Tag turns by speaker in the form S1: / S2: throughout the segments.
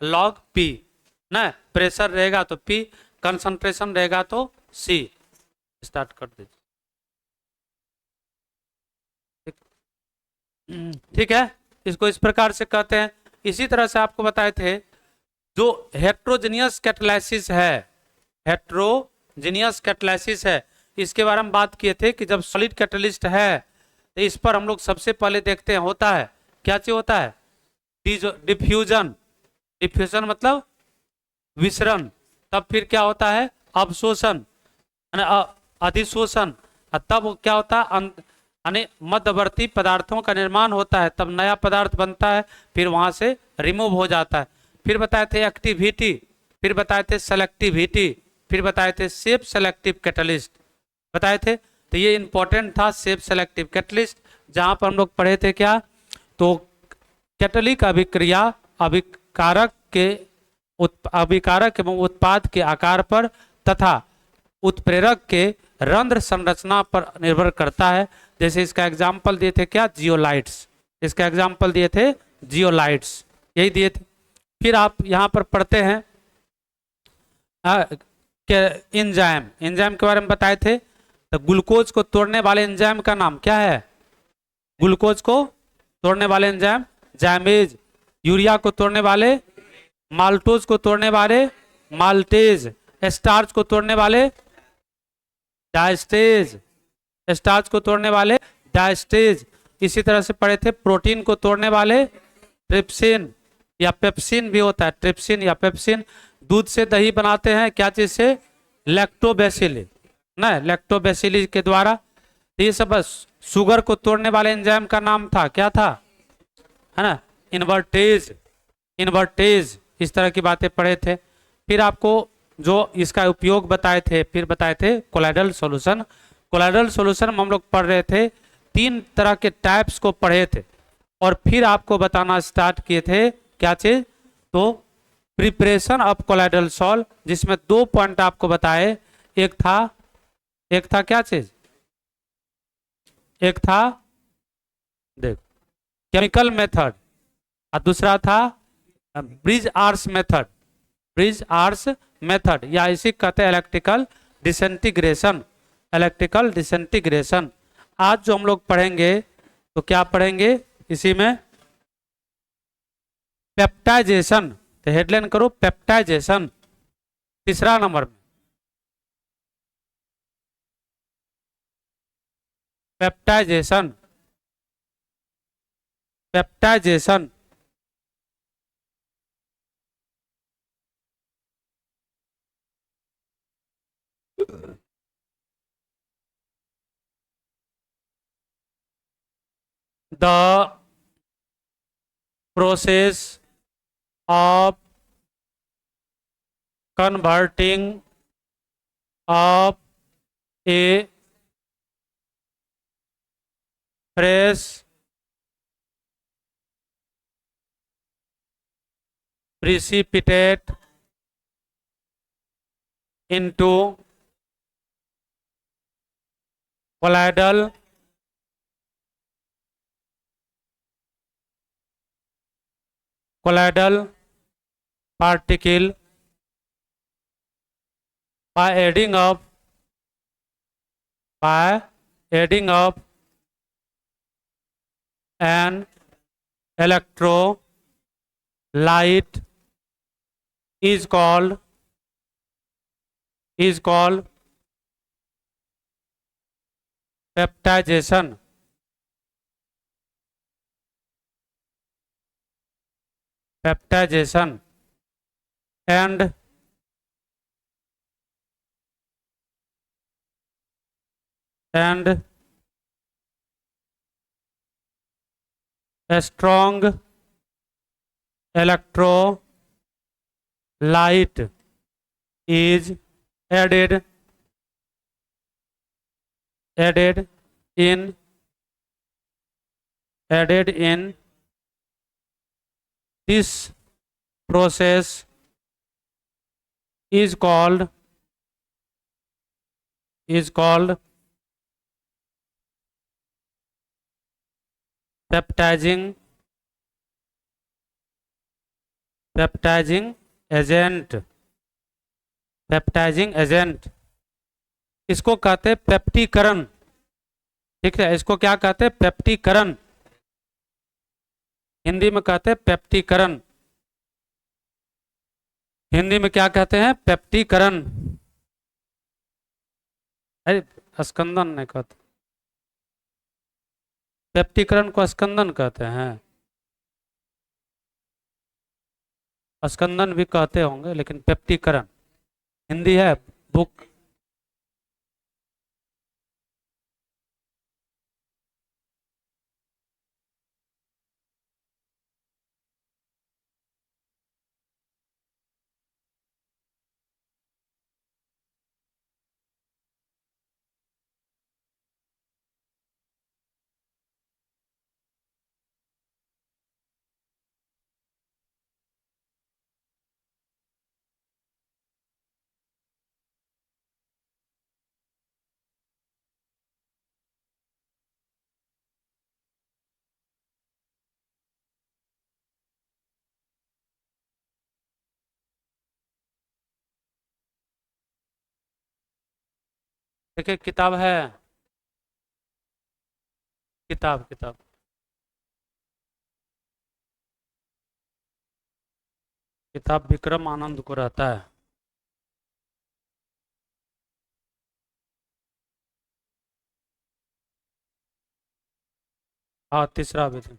S1: log P ना, pressure रहेगा तो P, कंसंट्रेशन रहेगा तो C। स्टार्ट कर दीजिए। ठीक है, इसको इस प्रकार से कहते हैं। इसी तरह से आपको बताए थे जो हेट्रोजीनियस कैटालिसिस है, हेट्रोजीनियस कैटालिसिस है, इसके बारे में बात किए थे कि जब सॉलिड कैटलिस्ट है तो इस पर हम लोग सबसे पहले देखते हैं होता है क्या चीज होता है, डिफ्यूजन। डिफ्यूजन मतलब विसरण। तब फिर क्या होता है, अवशोषण, अधिशोषण। तब क्या होता है, यानी मध्यवर्ती पदार्थों का निर्माण होता है, तब नया पदार्थ बनता है, फिर वहां से रिमूव हो जाता है। फिर बताए थे एक्टिविटी, फिर बताए थे सेलेक्टिविटी, फिर बताए थे सेफ सेलेक्टिव कैटलिस्ट बताए थे। तो ये इंपॉर्टेंट था सेफ सेलेक्टिव कैटलिस्ट, जहां पर हम लोग पढ़े थे क्या, तो कैटलिक अभिक्रिया अभिकारक के अभिकारक एवं उत्पाद के आकार पर तथा उत्प्रेरक के रंध्र संरचना पर निर्भर करता है। जैसे इसका एग्जाम्पल दिए थे क्या, जियोलाइट्स, इसका एग्जाम्पल दिए थे जियोलाइट्स, यही दिए थे। फिर आप यहां पर पढ़ते हैं एंजाइम, एंजाइम के बारे में बताए थे। तो ग्लूकोज को तोड़ने वाले एंजाइम का नाम क्या है, ग्लूकोज को तोड़ने वाले एंजाइम जाइमेज, यूरिया को तोड़ने वाले माल्टोज को तोड़ने वाले माल्टेज, स्टार्च को तोड़ने वाले डायस्टेज, स्टार्च को तोड़ने वाले डायस्टेज। इसी तरह से पढ़े थे प्रोटीन को तोड़ने वाले ट्रिप्सिन या पेप्सिन भी होता है, ट्रिप्सिन या पेप्सिन। दूध से दही बनाते हैं क्या चीज से, लैक्टोबैसिली ना, लैक्टोबैसिली के द्वारा। तो ये सब बस शुगर को तोड़ने वाले एंजाइम का नाम था, क्या था, है ना, इन्वर्टेज, इन्वर्टेज। इस तरह की बातें पढ़े थे। फिर आपको जो इसका उपयोग बताए थे, फिर बताए थे कोलाइडल सॉल्यूशन। कोलाइडल सॉल्यूशन में हम लोग पढ़ रहे थे, तीन तरह के टाइप्स को पढ़े थे, और फिर आपको बताना स्टार्ट किए थे क्या चीज, तो प्रिपरेशन ऑफ कोलाइडल सॉल्व, जिसमें 2 पॉइंट आपको बताए। एक था क्या चीज, एक था देख केमिकल मेथड, और दूसरा था bridge arcs method, bridge arcs method, या इसी कहते हैं इलेक्ट्रिकल डिसइंटीग्रेशन, इलेक्ट्रिकल डिसइंटीग्रेशन। आज जो हम लोग पढ़ेंगे तो क्या पढ़ेंगे इसी में, पेप्टाइजेशन। तो हेडलाइन करो पेप्टाइजेशन, तीसरा नंबर में peptization, peptization. the process of converting of a fresh precipitate into colloidal particle by adding of an electrolyte is called peptidation, peptidation. And a strong electrolyte is added in this process is called peptidizing peptising agent, peptising agent, इसको कहते हैं पेप्टीकरण। ठीक है, इसको क्या कहते हैं? पेप्टीकरण, हिंदी में कहते हैं पेप्टीकरण। हिंदी में क्या कहते हैं? पेप्टीकरण। अरे स्कंदन नहीं कहते, पेप्टीकरण को स्कंदन कहते हैं। स्कंदन भी कहते होंगे, लेकिन पेप्टीकरण हिंदी है बुक। देखिए किताब है, किताब किताब किताब विक्रम आनंद को रहता है। हाँ, तीसरा विधि।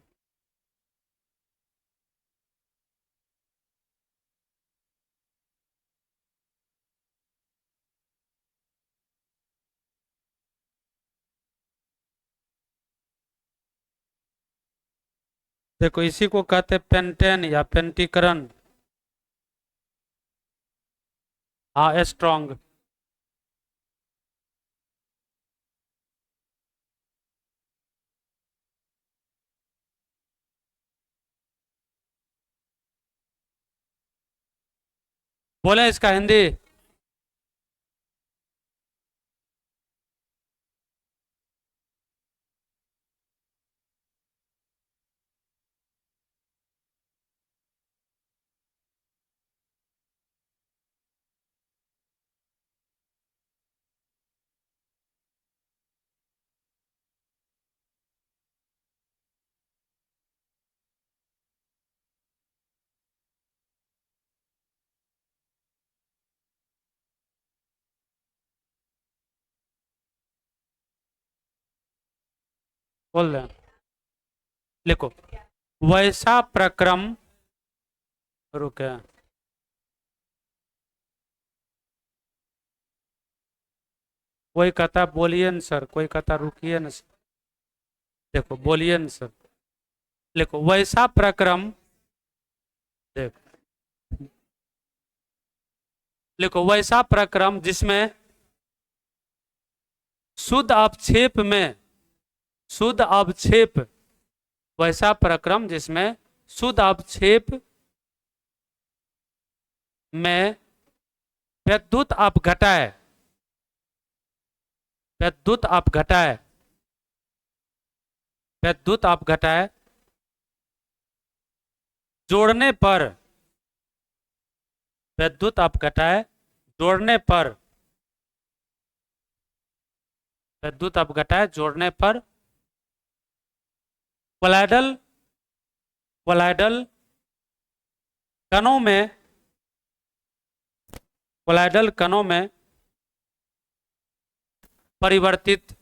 S1: देखो इसी को कहते हैं पेंटेन या पेंटीकरण। हाँ, स्ट्रॉन्ग। बोले इसका हिंदी। बोल रहे हैं, लिखो। वैसा प्रक्रम, रुके, कोई कहता बोलिए न सर, कोई कहता रुकिए न सर। देखो बोलिए न सर, लिखो वैसा प्रक्रम। देखो लिखो वैसा प्रक्रम जिसमें शुद्ध अवक्षेप में, शुद्ध अवक्षेप, वैसा प्रक्रम जिसमें शुद्ध अवक्षेप में विद्युत अपघटय, विद्युत अपघटय, विद्युत अपघटय जोड़ने पर, विद्युत अपघटय जोड़ने पर, विद्युत अपघटय जोड़ने पर कोलाइडल, कोलाइडल कणों में, कोलाइडल कणों में परिवर्तित,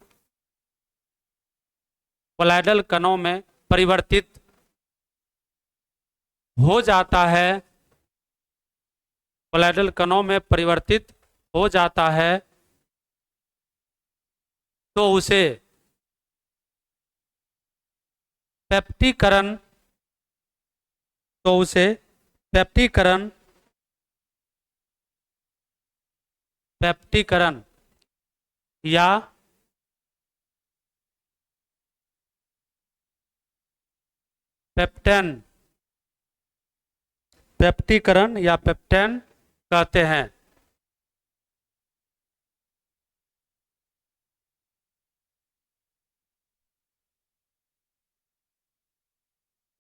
S1: कोलाइडल कणों में परिवर्तित हो जाता है, कोलाइडल कणों में परिवर्तित हो जाता है, तो उसे पेप्टीकरण, तो उसे पेप्टीकरण, पेप्टीकरण या पेप्टेन, पेप्टीकरण या पेप्टेन कहते हैं।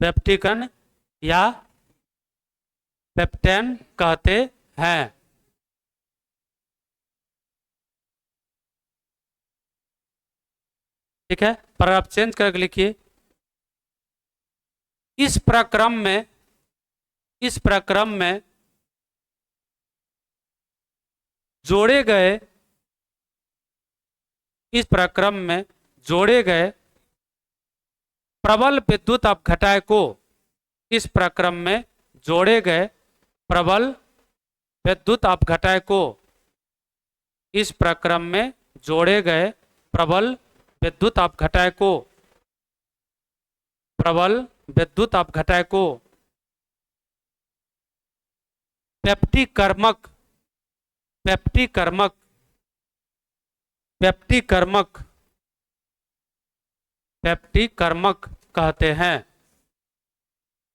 S1: पेप्टीकरण या पेप्टेन कहते हैं। ठीक है, पैराग्राफ चेंज करके लिखिए। इस प्रक्रम में जोड़े गए इस प्रक्रम में जोड़े गए प्रबल विद्युत अपघटय को इस प्रक्रम में जोड़े गए प्रबल विद्युत अपघटय को इस प्रक्रम में जोड़े गए प्रबल विद्युत अपघटय को प्रबल विद्युत अपघटय को पेप्टिकर्मक पेप्टिकर्मक पेप्टिकर्मक पेप्टिकर्मक कहते हैं।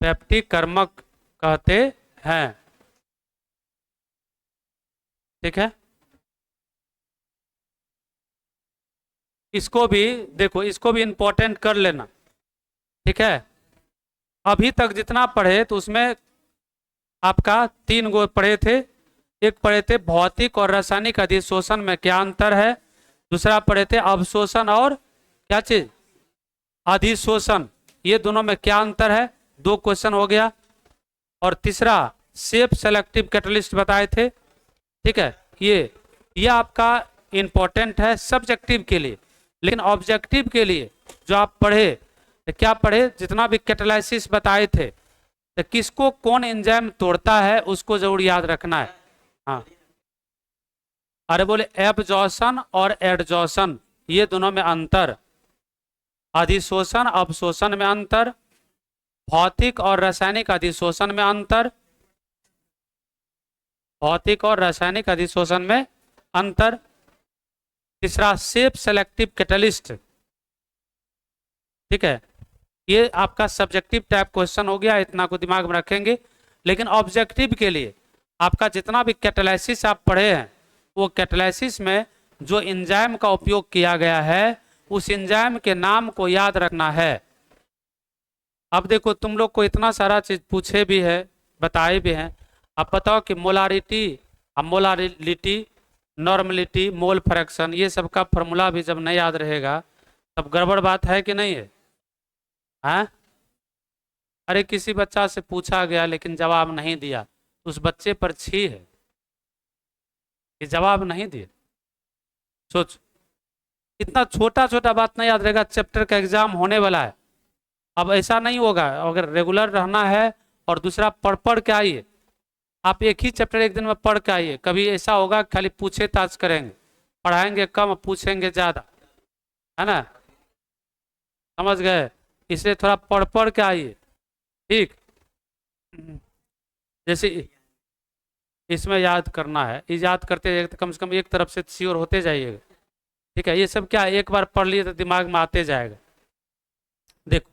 S1: पेप्टिकर्मक कहते हैं। ठीक है, इसको भी देखो, इसको भी इंपॉर्टेंट कर लेना। ठीक है, अभी तक जितना पढ़े तो उसमें आपका 3 गो पढ़े थे। एक पढ़े थे भौतिक और रासायनिक अधिशोषण में क्या अंतर है, दूसरा पढ़े थे अवशोषण और क्या चीज अधिशोषण, ये दोनों में क्या अंतर है, 2 क्वेश्चन हो गया। और तीसरा सेफ सेलेक्टिव कैटलिस्ट बताए थे। ठीक है, ये आपका इंपॉर्टेंट है सब्जेक्टिव के लिए, लेकिन ऑब्जेक्टिव के लिए जो आप पढ़े तो क्या पढ़े, जितना भी कैटालिसिस बताए थे तो किसको कौन एंजाइम तोड़ता है उसको जरूर याद रखना है। हाँ, अरे बोले एब्जॉर्शन और एडजॉर्शन ये दोनों में अंतर, अधिशोषण अवशोषण में अंतर, भौतिक और रासायनिक अधिशोषण में अंतर, भौतिक और रासायनिक अधिशोषण में अंतर। तीसरा सेफ सेलेक्टिव कैटलिस्ट। ठीक है, ये आपका सब्जेक्टिव टाइप क्वेश्चन हो गया, इतना को दिमाग में रखेंगे। लेकिन ऑब्जेक्टिव के लिए आपका जितना भी कैटालिसिस आप पढ़े हैं वो कैटालिसिस में जो एंजाइम का उपयोग किया गया है उस एंजाइम के नाम को याद रखना है। अब देखो तुम लोग को इतना सारा चीज पूछे भी है, बताए भी हैं। अब बताओ कि मोलारिटी, अब मोलारिटी, नॉर्मलिटी, मोल फ्रैक्शन, ये सब का फॉर्मूला भी जब नहीं याद रहेगा तब गड़बड़ बात है कि नहीं है? हाँ, अरे किसी बच्चा से पूछा गया लेकिन जवाब नहीं दिया, उस बच्चे पर छी है कि जवाब नहीं दिए। सोच, इतना छोटा छोटा बात नहीं याद रहेगा, चैप्टर का एग्जाम होने वाला है। अब ऐसा नहीं होगा, अगर रेगुलर रहना है और दूसरा पढ़ के आइए, आप एक ही चैप्टर एक दिन में पढ़ के आइए। कभी ऐसा होगा खाली पूछे ताछ करेंगे, पढ़ाएंगे कम पूछेंगे ज्यादा, है ना, समझ गए? इसलिए थोड़ा पढ़ के आइए। ठीक, जैसे इसमें याद करना है, याद करते जाइए तो कम से कम एक तरफ से श्योर होते जाइएगा। ठीक है, ये सब क्या है, एक बार पढ़ लिए तो दिमाग में आते जाएगा। देखो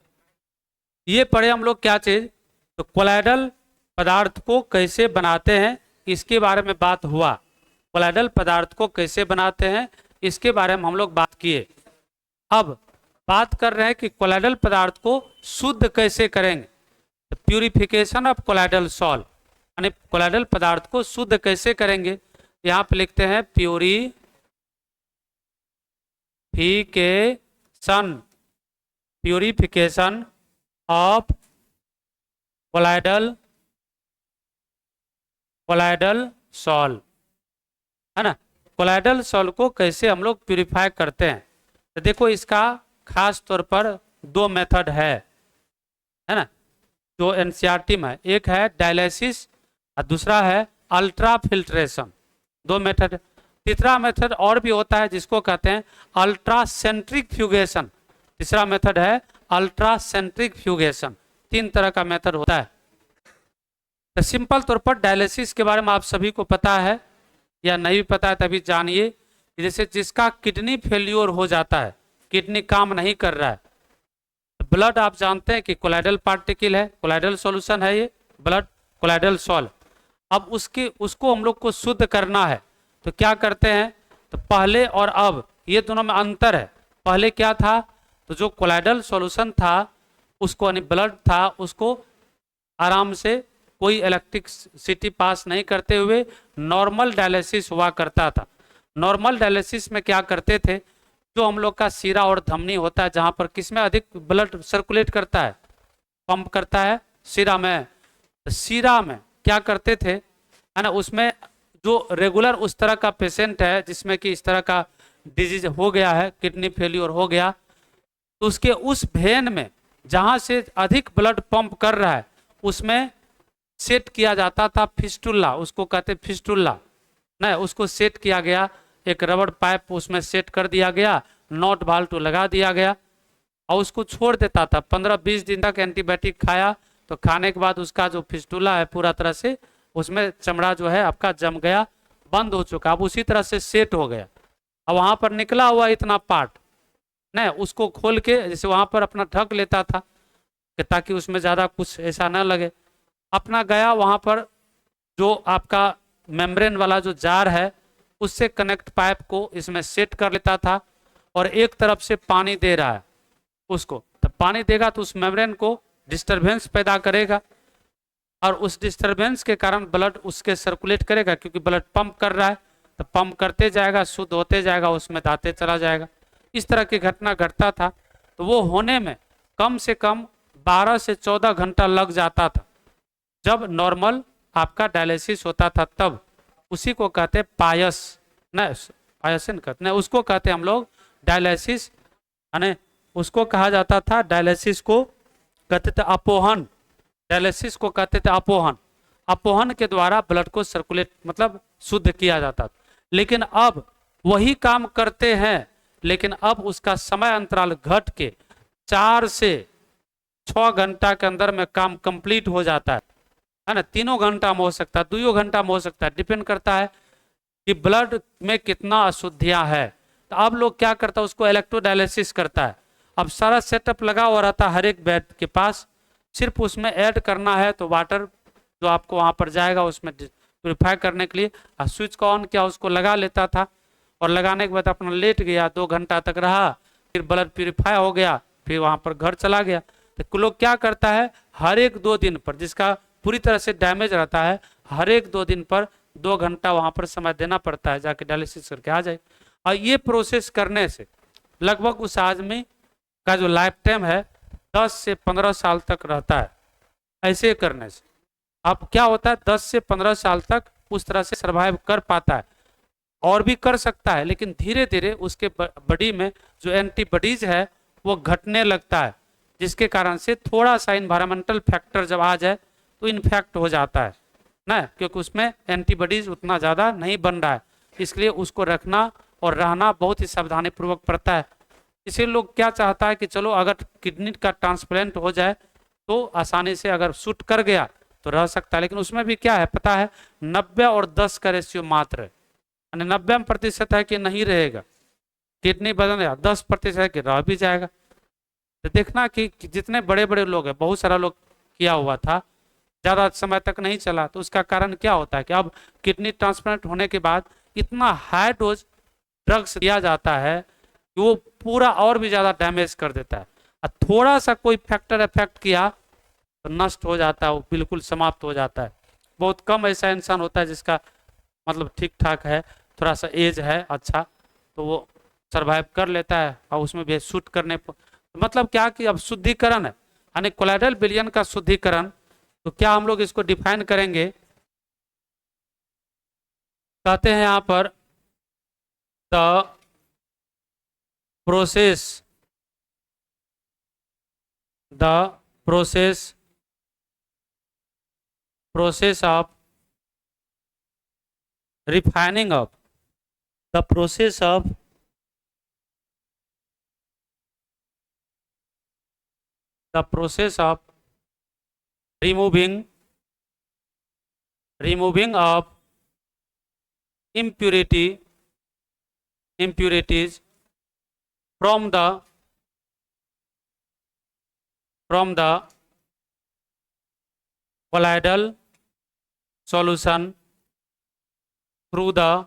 S1: ये पढ़े हम लोग क्या चीज, तो कोलाइडल पदार्थ को कैसे बनाते हैं इसके बारे में बात हुआ। कोलाइडल पदार्थ को कैसे बनाते हैं इसके बारे में हम लोग बात किए। अब बात कर रहे हैं कि कोलाइडल पदार्थ को शुद्ध कैसे करेंगे, तो प्यूरिफिकेशन ऑफ कोलाइडल सॉल्ट, यानी कोलाइडल पदार्थ को शुद्ध कैसे करेंगे। यहाँ पे लिखते हैं प्यूरिफिकेशन ऑफ कोलाइडल सॉल्ट, है ना। कोलाइडल सॉल्ट को कैसे हम लोग प्यूरिफाई करते हैं, तो देखो इसका खास तौर पर 2 मेथड है ना, जो एनसीईआरटी में, एक है डायलिसिस और दूसरा है अल्ट्रा फिल्ट्रेशन। 2 मेथड, तीसरा मेथड और भी होता है जिसको कहते हैं अल्ट्रासेंट्रिक फ्यूगेशन। तीसरा मेथड है अल्ट्रासेंट्रिक फ्यूगेशन। 3 तरह का मेथड होता है। तो सिंपल तौर पर डायलिसिस के बारे में आप सभी को पता है या नहीं भी पता है तभी जानिए। जैसे जिसका किडनी फेल्योर हो जाता है, किडनी काम नहीं कर रहा है, ब्लड आप जानते हैं कि कोलाइडल पार्टिकल है, कोलाइडल सॉल्यूशन है ये ब्लड, कोलाइडल सॉल्ट। अब उसको हम लोग को शुद्ध करना है तो क्या करते हैं, तो पहले और अब ये दोनों में अंतर है। पहले क्या था, तो जो कोलाइडल सॉल्यूशन था उसको, यानी ब्लड था, उसको आराम से कोई इलेक्ट्रिसिटी पास नहीं करते हुए नॉर्मल डायलिसिस हुआ करता था। नॉर्मल डायलिसिस में क्या करते थे, जो हम लोग का सीरा और धमनी होता है, जहां पर किसमें अधिक ब्लड सर्कुलेट करता है, पंप करता है सीरा में। तो सीरा में क्या करते थे, है ना, उसमें जो रेगुलर उस तरह का पेशेंट है जिसमें कि इस तरह का डिजीज हो गया है, किडनी फेल्योर हो गया, तो उसके उस वेन में जहां से अधिक ब्लड पंप कर रहा है उसमें सेट किया जाता था फिस्टुला, उसको कहते फिस्टुला, नहीं उसको सेट किया गया, एक रबड़ पाइप उसमें सेट कर दिया गया, नॉट वाल्व लगा दिया गया और उसको छोड़ देता था 15-20 दिन तक। एंटीबायोटिक खाया तो खाने के बाद उसका जो फिस्टुला है पूरा तरह से उसमें चमड़ा जो है आपका जम गया, बंद हो चुका, अब उसी तरह से सेट हो गया। अब वहां पर निकला हुआ इतना पार्ट नहीं, उसको खोल के जैसे वहां पर अपना ढक लेता था ताकि उसमें ज्यादा कुछ ऐसा ना लगे, अपना गया वहां पर जो आपका मेम्ब्रेन वाला जो जार है उससे कनेक्ट पाइप को इसमें सेट कर लेता था और एक तरफ से पानी दे रहा है उसको, तो पानी देगा तो उस मेम्ब्रेन को डिस्टरबेंस पैदा करेगा और उस डिस्टरबेंस के कारण ब्लड उसके सर्कुलेट करेगा, क्योंकि ब्लड पंप कर रहा है तो पंप करते जाएगा, शुद्ध होते जाएगा, उसमें दाते चला जाएगा। इस तरह की घटना घटता था। तो वो होने में कम से कम 12 से 14 घंटा लग जाता था जब नॉर्मल आपका डायलिसिस होता था तब। उसी को कहते पायस, न पायसन कहते न, उसको कहते हम लोग डायलिसिस, यानी उसको कहा जाता था, डायलिसिस को कहते थे अपोहन, डायलिसिस को कहते थे अपोहन। अपोहन के द्वारा ब्लड को सर्कुलेट मतलब शुद्ध किया जाता था। लेकिन अब वही काम करते हैं, लेकिन अब उसका समय अंतराल घट के 4 से 6 घंटा के अंदर में काम कंप्लीट हो जाता है ना। 3 घंटा में हो सकता है, 2 घंटा में हो सकता है, डिपेंड करता है कि ब्लड में कितना अशुद्धियां है। तो अब लोग क्या करता है, उसको इलेक्ट्रोडायलिसिस करता है। अब सारा सेटअप लगा हुआ रहता है हर एक बेड के पास, सिर्फ उसमें ऐड करना है तो वाटर जो आपको वहां पर जाएगा उसमें प्योरीफाई करने के लिए, स्विच को ऑन किया, उसको लगा लेता था और लगाने के बाद अपना लेट गया, 2 घंटा तक रहा, फिर ब्लड प्योरीफाई हो गया, फिर वहां पर घर चला गया। तो लोग क्या करता है, हर एक 2 दिन पर, जिसका पूरी तरह से डैमेज रहता है, हर एक 2 दिन पर 2 घंटा वहां पर समय देना पड़ता है, जाके डायलिसिस करके आ जाए। और ये प्रोसेस करने से लगभग उस आदमी का जो लाइफ टाइम है 10 से 15 साल तक रहता है। ऐसे करने से अब क्या होता है, 10 से 15 साल तक उस तरह से सर्वाइव कर पाता है, और भी कर सकता है, लेकिन धीरे धीरे उसके बॉडी में जो एंटीबॉडीज है वो घटने लगता है, जिसके कारण से थोड़ा सा इन्वायरमेंटल फैक्टर जब आ जाए तो इन्फेक्ट हो जाता है ना, क्योंकि उसमें एंटीबॉडीज उतना ज़्यादा नहीं बन रहा है, इसलिए उसको रखना और रहना बहुत ही सावधानी पूर्वक पड़ता है। इसीलिए लोग क्या चाहता है कि चलो अगर किडनी का ट्रांसप्लांट हो जाए तो आसानी से अगर शूट कर गया तो रह सकता है, लेकिन उसमें भी क्या है पता है, 90 और 10 का रेशियो मात्र है, 90% है कि नहीं रहेगा किडनी बदल, 10% है कि रह भी जाएगा। तो देखना कि जितने बड़े बड़े लोग हैं, बहुत सारा लोग किया हुआ था, ज़्यादा समय तक नहीं चला, तो उसका कारण क्या होता है कि अब किडनी ट्रांसप्लांट होने के बाद इतना हाई डोज ड्रग्स दिया जाता है कि वो पूरा और भी ज़्यादा डैमेज कर देता है, और थोड़ा सा कोई फैक्टर इफेक्ट किया तो नष्ट हो जाता है, वो बिल्कुल समाप्त हो जाता है। बहुत कम ऐसा इंसान होता है जिसका मतलब ठीक ठाक है, थोड़ा सा एज है अच्छा, तो वो सरवाइव कर लेता है और उसमें भी शूट करने पर मतलब क्या कि अब शुद्धिकरण है, यानी कोलाइडल विलयन का शुद्धिकरण। तो क्या हम लोग इसको डिफाइन करेंगे, कहते हैं यहां पर the process process of refining of the process of removing of impurities from the colloidal solution through the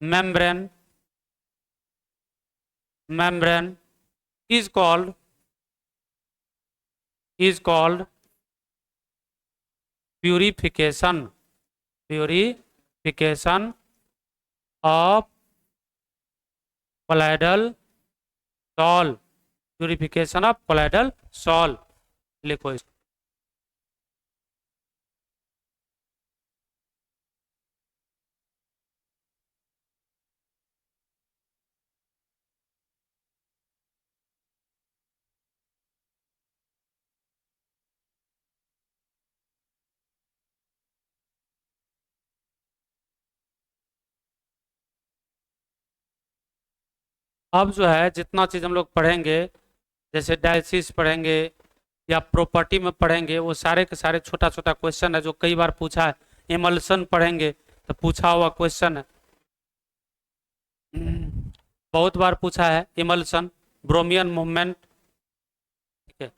S1: membrane is called is called purification, purification of colloidal sol, purification of colloidal sol, लिखो इसको। अब जो है जितना चीज हम लोग पढ़ेंगे, जैसे डायलिसिस पढ़ेंगे या प्रॉपर्टी में पढ़ेंगे, वो सारे के सारे छोटा छोटा क्वेश्चन है जो कई बार पूछा है। इमल्सन पढ़ेंगे तो पूछा हुआ क्वेश्चन है, बहुत बार पूछा है इमल्सन, ब्रोमियन मूवमेंट, ठीक है।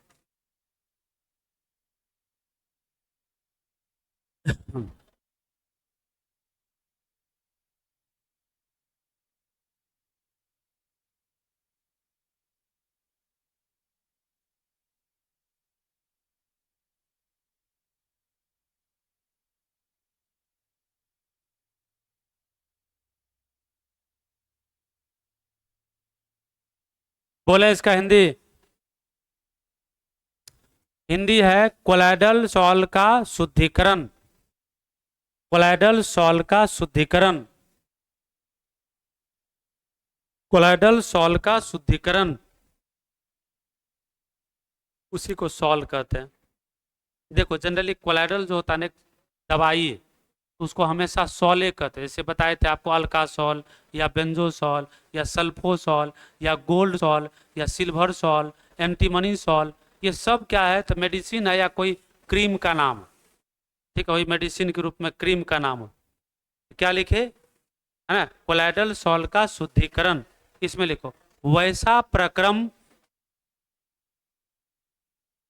S1: बोले इसका हिंदी, हिंदी है कोलाइडल सॉल का शुद्धिकरण, कोलाइडल सॉल का शुद्धिकरण, कोलाइडल सॉल का शुद्धिकरण, उसी को सॉल कहते हैं। देखो जनरली कोलाइडल जो होता है ना दवाई, उसको हमेशा सॉले कहते हैं। जैसे बताए थे आपको अल्कासॉल या बेंजोसॉल या सल्फोसॉल या गोल्ड सॉल या सिल्वर सॉल, एंटीमनी सॉल, ये सब क्या है तो मेडिसिन है या कोई क्रीम का नाम है, ठीक है, वही मेडिसिन के रूप में क्रीम का नाम है। क्या लिखे है ना, कोलाइडल सॉल का शुद्धिकरण, इसमें लिखो वैसा प्रक्रम,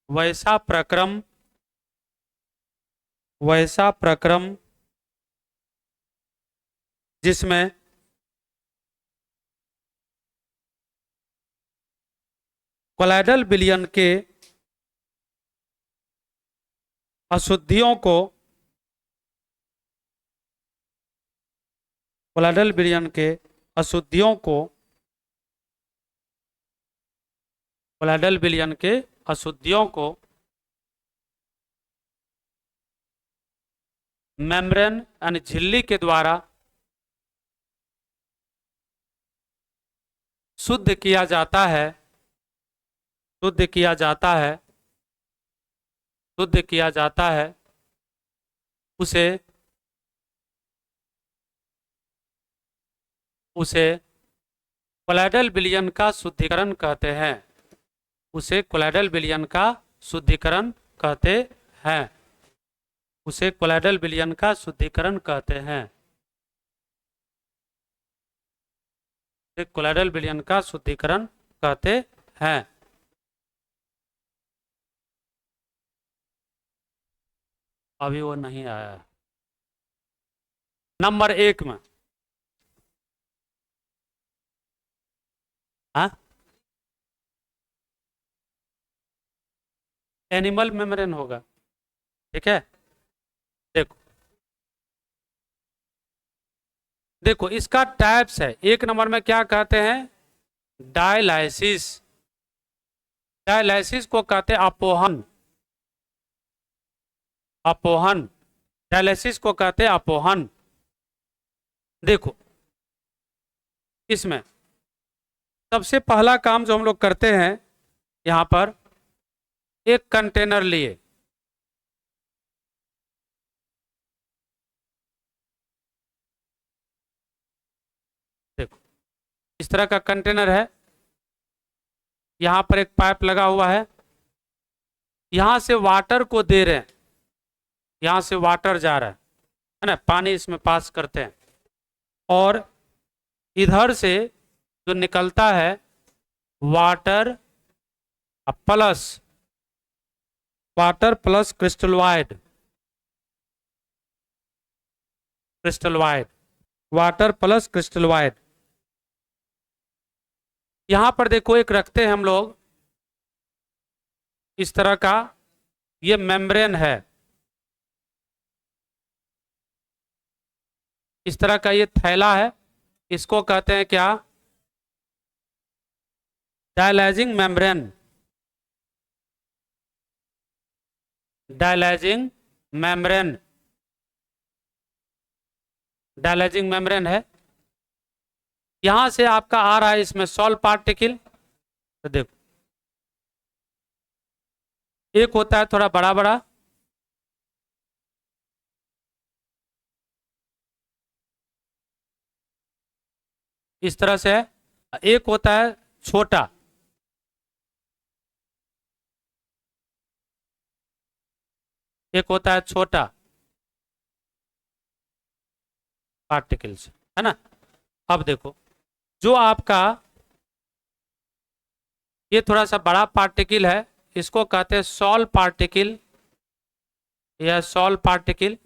S1: वैसा प्रक्रम, वैसा प्रक्रम जिसमें कोलाइडल विलयन के अशुद्धियों को, कोलाइडल विलयन के अशुद्धियों को, कोलाइडल विलयन के अशुद्धियों को मेम्ब्रेन यानी झिल्ली के द्वारा शुद्ध किया जाता है, शुद्ध किया जाता है, शुद्ध किया जाता है, उसे उसे कोलाइडल विलयन का शुद्धिकरण कहते हैं, उसे कोलाइडल विलयन का शुद्धिकरण कहते हैं, उसे कोलाइडल विलयन का शुद्धिकरण कहते हैं, कोलाइडल विलयन का शुद्धिकरण कहते हैं। अभी वो नहीं आया नंबर 1 में, हाँ एनिमल मेम्ब्रेन होगा, ठीक है। देखो देखो इसका टाइप्स है, 1 नंबर में क्या कहते हैं, डायलाइसिस, डायलाइसिस को कहते हैं अपोहन, अपोहन, डायलिसिस को कहते हैं अपोहन। देखो इसमें सबसे पहला काम जो हम लोग करते हैं, यहां पर एक कंटेनर लिए, देखो इस तरह का कंटेनर है, यहां पर एक पाइप लगा हुआ है, यहां से वाटर को दे रहे हैं, यहां से वाटर जा रहा है ना, पानी इसमें पास करते हैं, और इधर से जो निकलता है water plus, water plus crystalloid, crystalloid, water plus crystalloid. यहां पर देखो एक रखते हैं हम लोग इस तरह का ये मेम्ब्रेन है, इस तरह का ये थैला है, इसको कहते हैं क्या, dialysing membrane, dialysing membrane, dialysing membrane है। यहां से आपका आ रहा है इसमें सॉल्ट पार्टिकल, तो देखो एक होता है थोड़ा बड़ा बड़ा, इस तरह से है, एक होता है छोटा, एक होता है छोटा पार्टिकल्स, है ना। अब देखो जो आपका ये थोड़ा सा बड़ा पार्टिकल है, इसको कहते हैं सॉल पार्टिकल या सॉल पार्टिकल।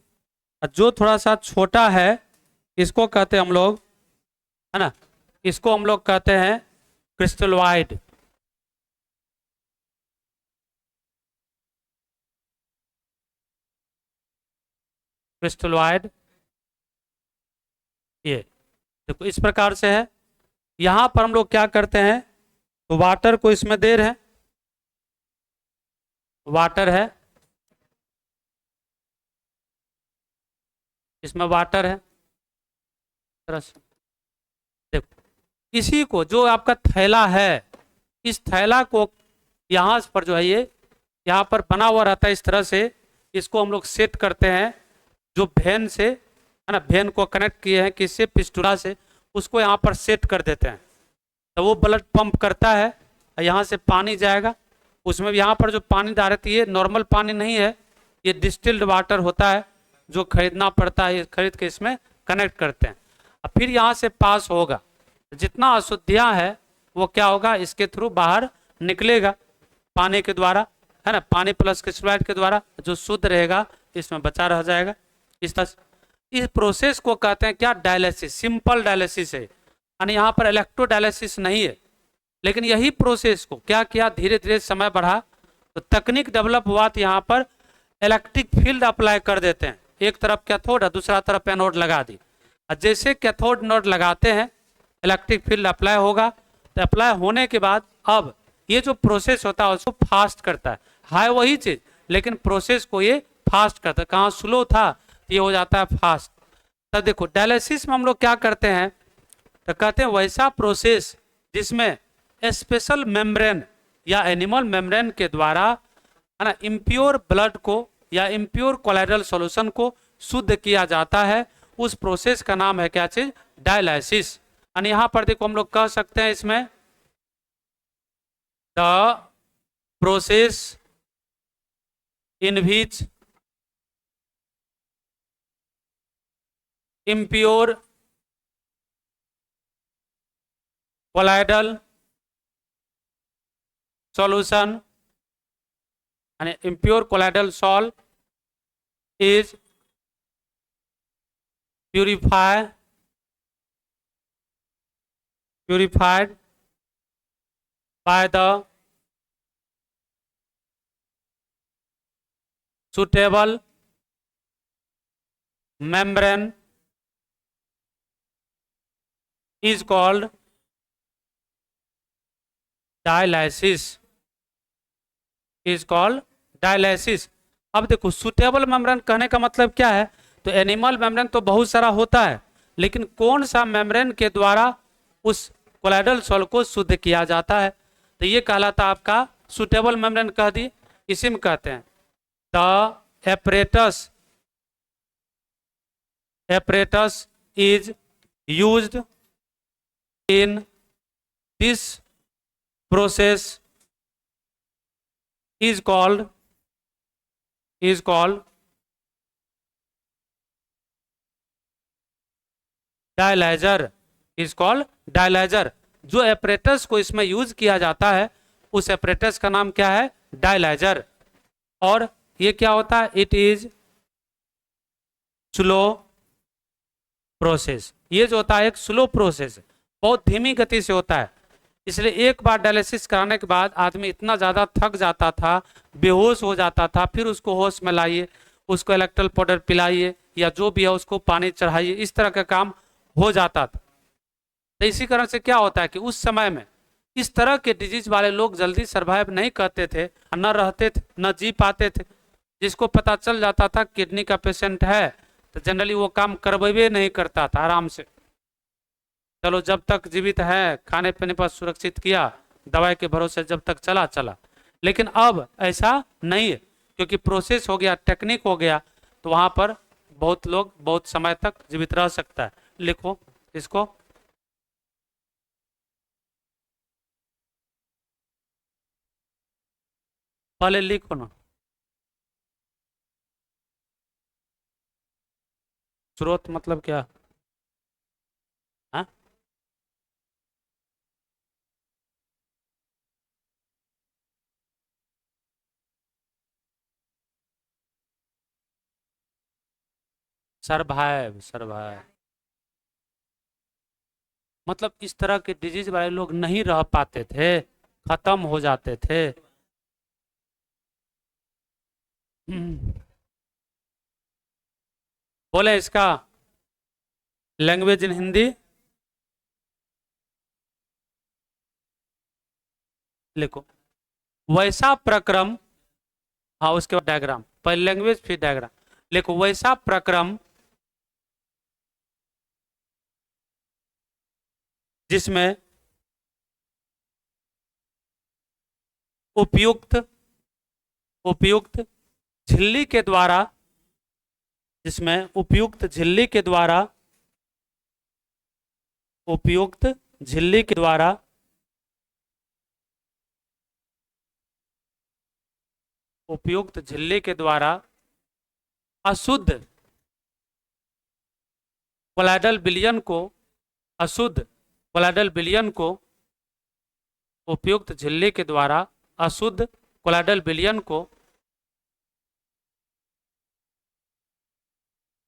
S1: जो थोड़ा सा छोटा है इसको कहते हैं हम लोग, है ना, इसको हम लोग कहते हैं क्रिस्टलॉइड, क्रिस्टलॉइड। ये देखो इस प्रकार से है। यहां पर हम लोग क्या करते हैं, तो वाटर को इसमें दे रहे हैं, वाटर है, इसमें वाटर है, तरह से देखो इसी को जो आपका थैला है, इस थैला को यहाँ पर जो है ये यहाँ पर बना हुआ रहता है इस तरह से, इसको हम लोग सेट करते हैं जो भेन से, है ना, भेन को कनेक्ट किए हैं किससे, पिस्टुला से, उसको यहाँ पर सेट कर देते हैं, तो वो ब्लड पंप करता है, यहाँ से पानी जाएगा, उसमें भी यहाँ पर जो पानी डालती है नॉर्मल पानी नहीं है, ये डिस्टिल्ड वाटर होता है जो खरीदना पड़ता है, ये खरीद के इसमें कनेक्ट करते हैं। अब फिर यहाँ से पास होगा, जितना अशुद्धियाँ है वो क्या होगा, इसके थ्रू बाहर निकलेगा पानी के द्वारा, है ना, पानी प्लस क्रिस्टलॉइड के द्वारा, जो शुद्ध रहेगा इसमें बचा रह जाएगा। इस तरह इस प्रोसेस को कहते हैं क्या, डायलिसिस, सिंपल डायलिसिस है, यानी यहाँ पर इलेक्ट्रोडायलिसिस नहीं है। लेकिन यही प्रोसेस को क्या किया, धीरे धीरे समय बढ़ा तो तकनीक डेवलप हुआ, तो यहाँ पर इलेक्ट्रिक फील्ड अप्लाई कर देते हैं, एक तरफ कैथोड और दूसरा तरफ एनोड लगा दी, और जैसे कैथोड नोड लगाते हैं इलेक्ट्रिक फील्ड अप्लाई होगा, तो अप्लाई होने के बाद अब ये जो प्रोसेस होता है उसको फास्ट करता है वही चीज, लेकिन प्रोसेस को ये फास्ट करता है, कहाँ स्लो था तो ये हो जाता है फास्ट। तब देखो डायलिसिस में हम लोग क्या करते हैं, तो कहते हैं वैसा प्रोसेस जिसमें स्पेशल मेम्ब्रेन या एनिमल मेम्ब्रेन के द्वारा, है ना, इम्प्योर ब्लड को या इम्प्योर कोलाइडल सॉल्यूशन को शुद्ध किया जाता है, उस प्रोसेस का नाम है क्या चीज, डायलिसिस। और यहाँ पर देखो हम लोग कह सकते हैं इसमें the process in which impure colloidal solution and impure colloidal salt is purified by the suitable membrane is called dialysis, is called dialysis। अब देखो सुटेबल मेम्ब्रेन कहने का मतलब क्या है, तो एनिमल मेम्ब्रेन तो बहुत सारा होता है, लेकिन कौन सा मेम्ब्रेन के द्वारा उस कोलाइडल सॉल्ट को शुद्ध किया जाता है, तो ये कहलाता आपका सुटेबल मेम्ब्रेन कह दी, इसी में कहते हैं the apparatus is used in this process is called dialyser, is called dialyser. जो एपरेटस को इसमें यूज किया जाता है उस एपरेटस का नाम क्या है, डायलाइजर। और ये क्या होता है, इट इज स्लो प्रोसेस, ये जो होता है एक स्लो प्रोसेस, बहुत धीमी गति से होता है, इसलिए एक बार डायलिसिस कराने के बाद आदमी इतना ज्यादा थक जाता था, बेहोश हो जाता था, फिर उसको होश में लाइए, उसको इलेक्ट्रल पाउडर पिलाइए या जो भी है उसको पानी चढ़ाइए, इस तरह का काम हो जाता था। तो इसी कारण से क्या होता है कि उस समय में इस तरह के डिजीज वाले लोग जल्दी सरवाइव नहीं करते थे, न रहते थे, न जी पाते थे। जिसको पता चल जाता था किडनी का पेशेंट है, तो जनरली वो काम करवे नहीं करता था, आराम से चलो जब तक जीवित है खाने पीने पर सुरक्षित किया, दवाई के भरोसे जब तक चला चला। लेकिन अब ऐसा नहीं है, क्योंकि प्रोसेस हो गया, टेक्निक हो गया, तो वहां पर बहुत लोग बहुत समय तक जीवित रह सकता है। लिखो इसको। पहले लिखो ना, स्रोत मतलब क्या? हाँ, सरवाइव सरवाइव मतलब इस तरह के डिजीज वाले लोग नहीं रह पाते थे, खत्म हो जाते थे। हम्म, बोले इसका लैंग्वेज इन हिंदी। लिखो, वैसा प्रक्रम, हाँ उसके बाद डायग्राम, पहले लैंग्वेज फिर डायग्राम। लिखो, वैसा प्रक्रम जिसमें उपयुक्त उपयुक्त झिल्ली के द्वारा, जिसमें उपयुक्त झिल्ली के द्वारा, उपयुक्त झिल्ली के द्वारा उपयुक्त झिल्ली के द्वारा अशुद्ध कोलाइडल विलयन को, अशुद्ध कोलाइडल विलयन को, उपयुक्त झिल्ली के द्वारा अशुद्ध कोलाइडल विलयन को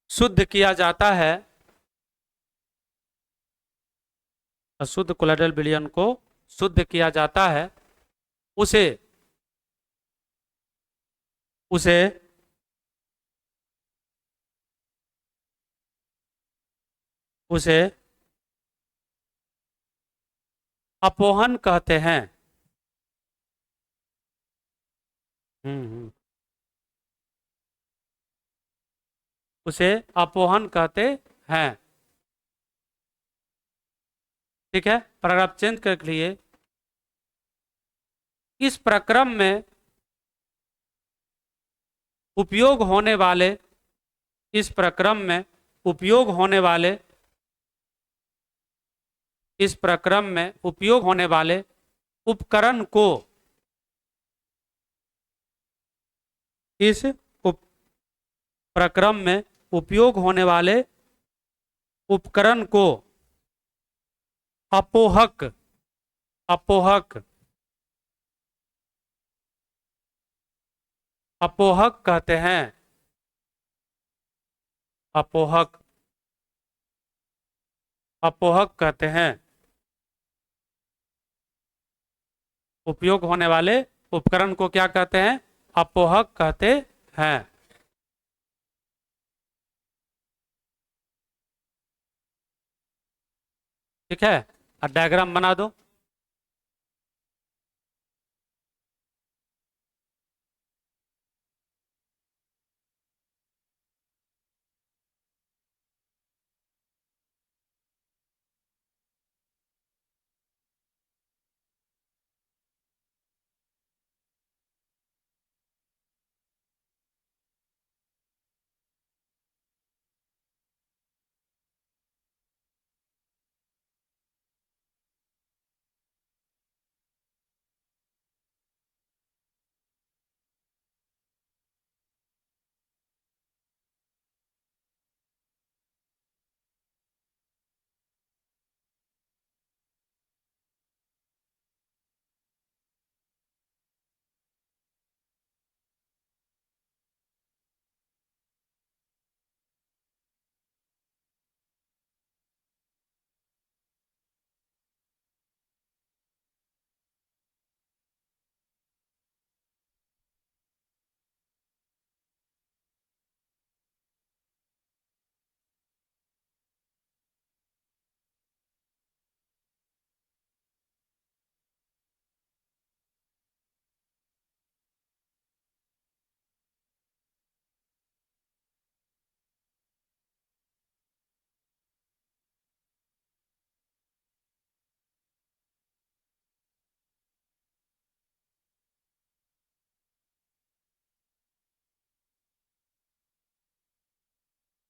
S1: शुद्ध किया जाता है, अशुद्ध कोलाइडल विलयन को शुद्ध किया जाता है। उसे उसे उसे अपोहन कहते हैं। हम्म। उसे अपोहन कहते हैं। ठीक है, पैराग्राफ चेंज कर लिए। इस प्रक्रम में उपयोग होने वाले, इस प्रक्रम में उपयोग होने वाले, इस प्रक्रम में उपयोग होने वाले उपकरण को, इस उप प्रक्रम में उपयोग होने वाले उपकरण को अपोहक, अपोहक अपोहक कहते हैं। अपोहक अपोहक कहते हैं। उपयोग होने वाले उपकरण को क्या कहते हैं? अपोहक कहते हैं। ठीक है, और डायग्राम बना दो।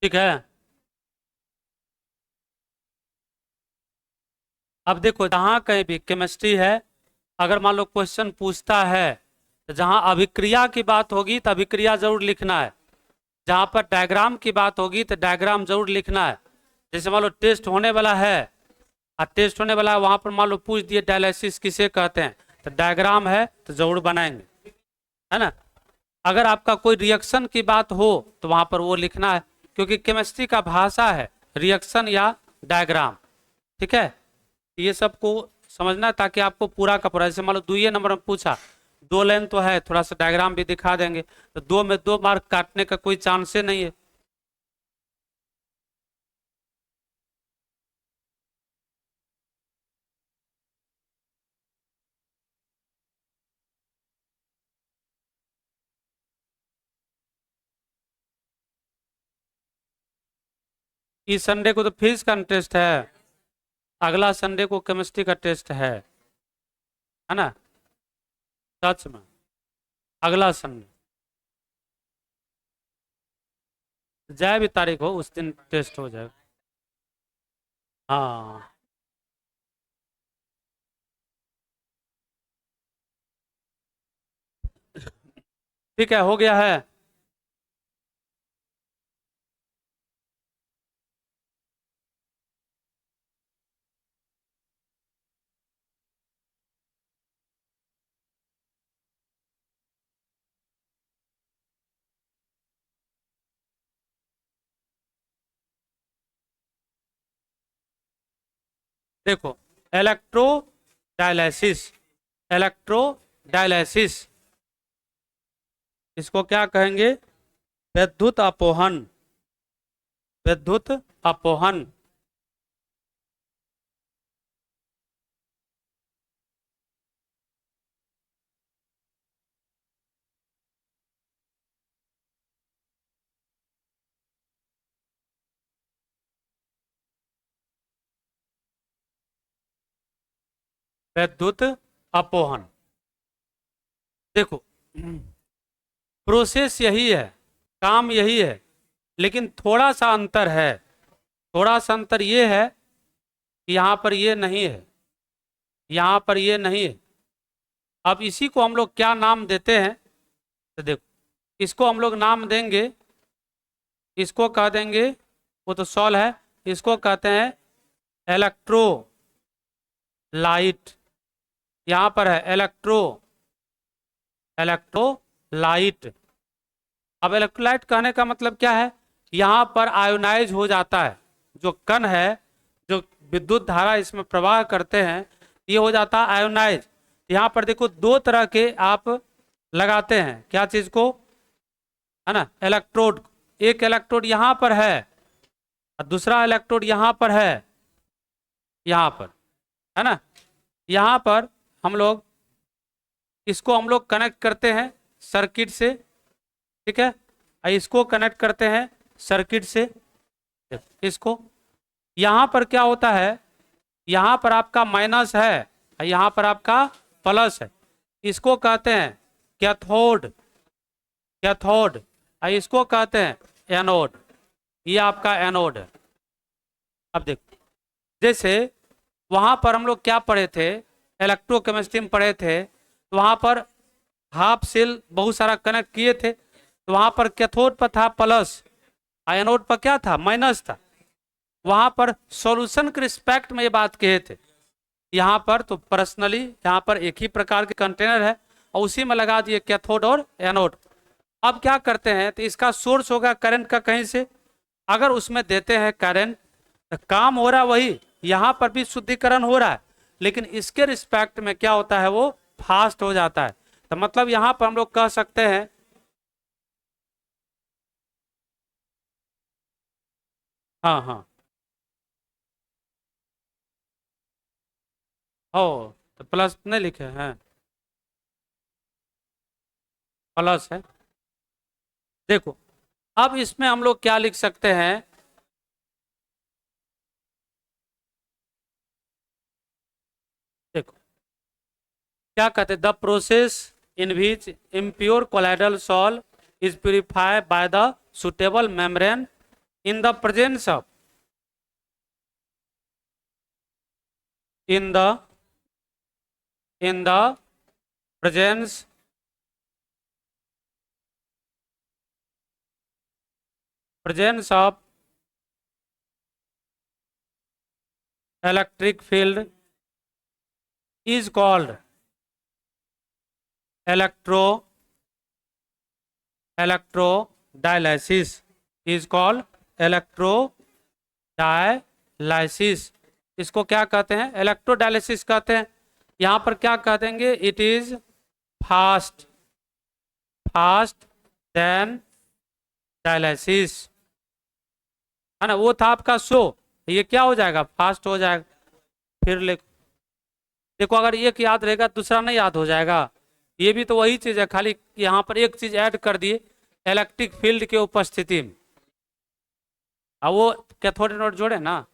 S1: ठीक है। अब देखो जहां कहीं भी केमिस्ट्री है, अगर मान लो क्वेश्चन पूछता है तो जहां अभिक्रिया की बात होगी तो अभिक्रिया जरूर लिखना है, जहां पर डायग्राम की बात होगी तो डायग्राम जरूर लिखना है। जैसे मान लो टेस्ट होने वाला है, और टेस्ट होने वाला है वहां पर मान लो पूछ दिए डायलिसिस किसे कहते हैं, तो डायग्राम है तो जरूर बनाएंगे, है ना। अगर आपका कोई रिएक्शन की बात हो तो वहां पर वो लिखना है, क्योंकि केमिस्ट्री का भाषा है रिएक्शन या डायग्राम। ठीक है, ये सबको समझना है ताकि आपको पूरा का पूरा, जैसे मान लो 2 नंबर में पूछा, 2 लाइन तो है, थोड़ा सा डायग्राम भी दिखा देंगे, तो 2 में 2 मार्क काटने का कोई चांस ही नहीं है। इस संडे को तो फिजिक्स का टेस्ट है, अगला संडे को केमिस्ट्री का टेस्ट है ना। सच में अगला संडे जय भी तारीख हो उस दिन टेस्ट हो जाएगा। हाँ ठीक है, हो गया है। देखो इलेक्ट्रो डायलिसिस, इलेक्ट्रो डायलिसिस इसको क्या कहेंगे, विद्युत अपोहन, विद्युत अपोहन। विद्युत अपोहन, देखो प्रोसेस यही है, काम यही है, लेकिन थोड़ा सा अंतर है। थोड़ा सा अंतर ये है कि यहाँ पर ये नहीं है, यहाँ पर ये नहीं है। अब इसी को हम लोग क्या नाम देते हैं, तो देखो इसको हम लोग नाम देंगे, इसको कह देंगे, वो तो सॉल्व है, इसको कहते हैं इलेक्ट्रो लाइट। यहाँ पर है इलेक्ट्रो, इलेक्ट्रोलाइट। अब इलेक्ट्रोलाइट कहने का मतलब क्या है, यहाँ पर आयोनाइज हो जाता है, जो कण है, जो विद्युत धारा इसमें प्रवाह करते हैं, ये हो जाता है आयोनाइज। यहाँ पर देखो 2 तरह के आप लगाते हैं, क्या चीज को, है ना, इलेक्ट्रोड। एक इलेक्ट्रोड यहाँ पर है और दूसरा इलेक्ट्रोड यहाँ पर है, यहाँ पर, है ना। यहाँ पर हम लोग इसको हम लोग कनेक्ट करते हैं सर्किट से, ठीक है, और इसको कनेक्ट करते हैं सर्किट से। इसको यहाँ पर क्या होता है, यहाँ पर आपका माइनस है और यहाँ पर आपका प्लस है, इसको कहते हैं कैथोड, कैथोड, और इसको कहते हैं एनोड, ये आपका एनोड है। अब देखो जैसे वहां पर हम लोग क्या पढ़े थे, इलेक्ट्रोकेमिस्ट्री में पढ़े थे, तो वहां पर हाफ सेल बहुत सारा कनेक्ट किए थे, तो वहां पर कैथोड पर था प्लस, एनोड पर क्या था, माइनस था। वहां पर सॉल्यूशन के रिस्पेक्ट में ये बात कहे थे। यहाँ पर तो पर्सनली यहाँ पर एक ही प्रकार के कंटेनर है और उसी में लगा दिए कैथोड और एनोड। अब क्या करते हैं, तो इसका सोर्स होगा करंट का कहीं से, अगर उसमें देते हैं करंट तो काम हो रहा है वही, यहाँ पर भी शुद्धिकरण हो रहा है, लेकिन इसके रिस्पेक्ट में क्या होता है, वो फास्ट हो जाता है। तो मतलब यहाँ पर हम लोग कह सकते हैं, हाँ हाँ, हो तो प्लस नहीं लिखे हैं, प्लस है। देखो अब इसमें हम लोग क्या लिख सकते हैं, देखो क्या कहते हैं, the process in which impure colloidal solve is purified by the suitable membrane in the presence of, in the in the presence presence of electric field is called electro electrodialysis, is called electrodialysis. इसको क्या कहते हैं? Electrodialysis कहते हैं। यहां पर क्या कह देंगे? It is fast fast then dialysis, है ना। वो था आपका शो, ये क्या हो जाएगा? फास्ट हो जाएगा। फिर देखो अगर एक याद रहेगा दूसरा नहीं याद हो जाएगा। ये भी तो वही चीज है, खाली यहाँ पर एक चीज ऐड कर दिए, इलेक्ट्रिक फील्ड के उपस्थिति में। अब वो कैथोड एनोड जोड़े ना।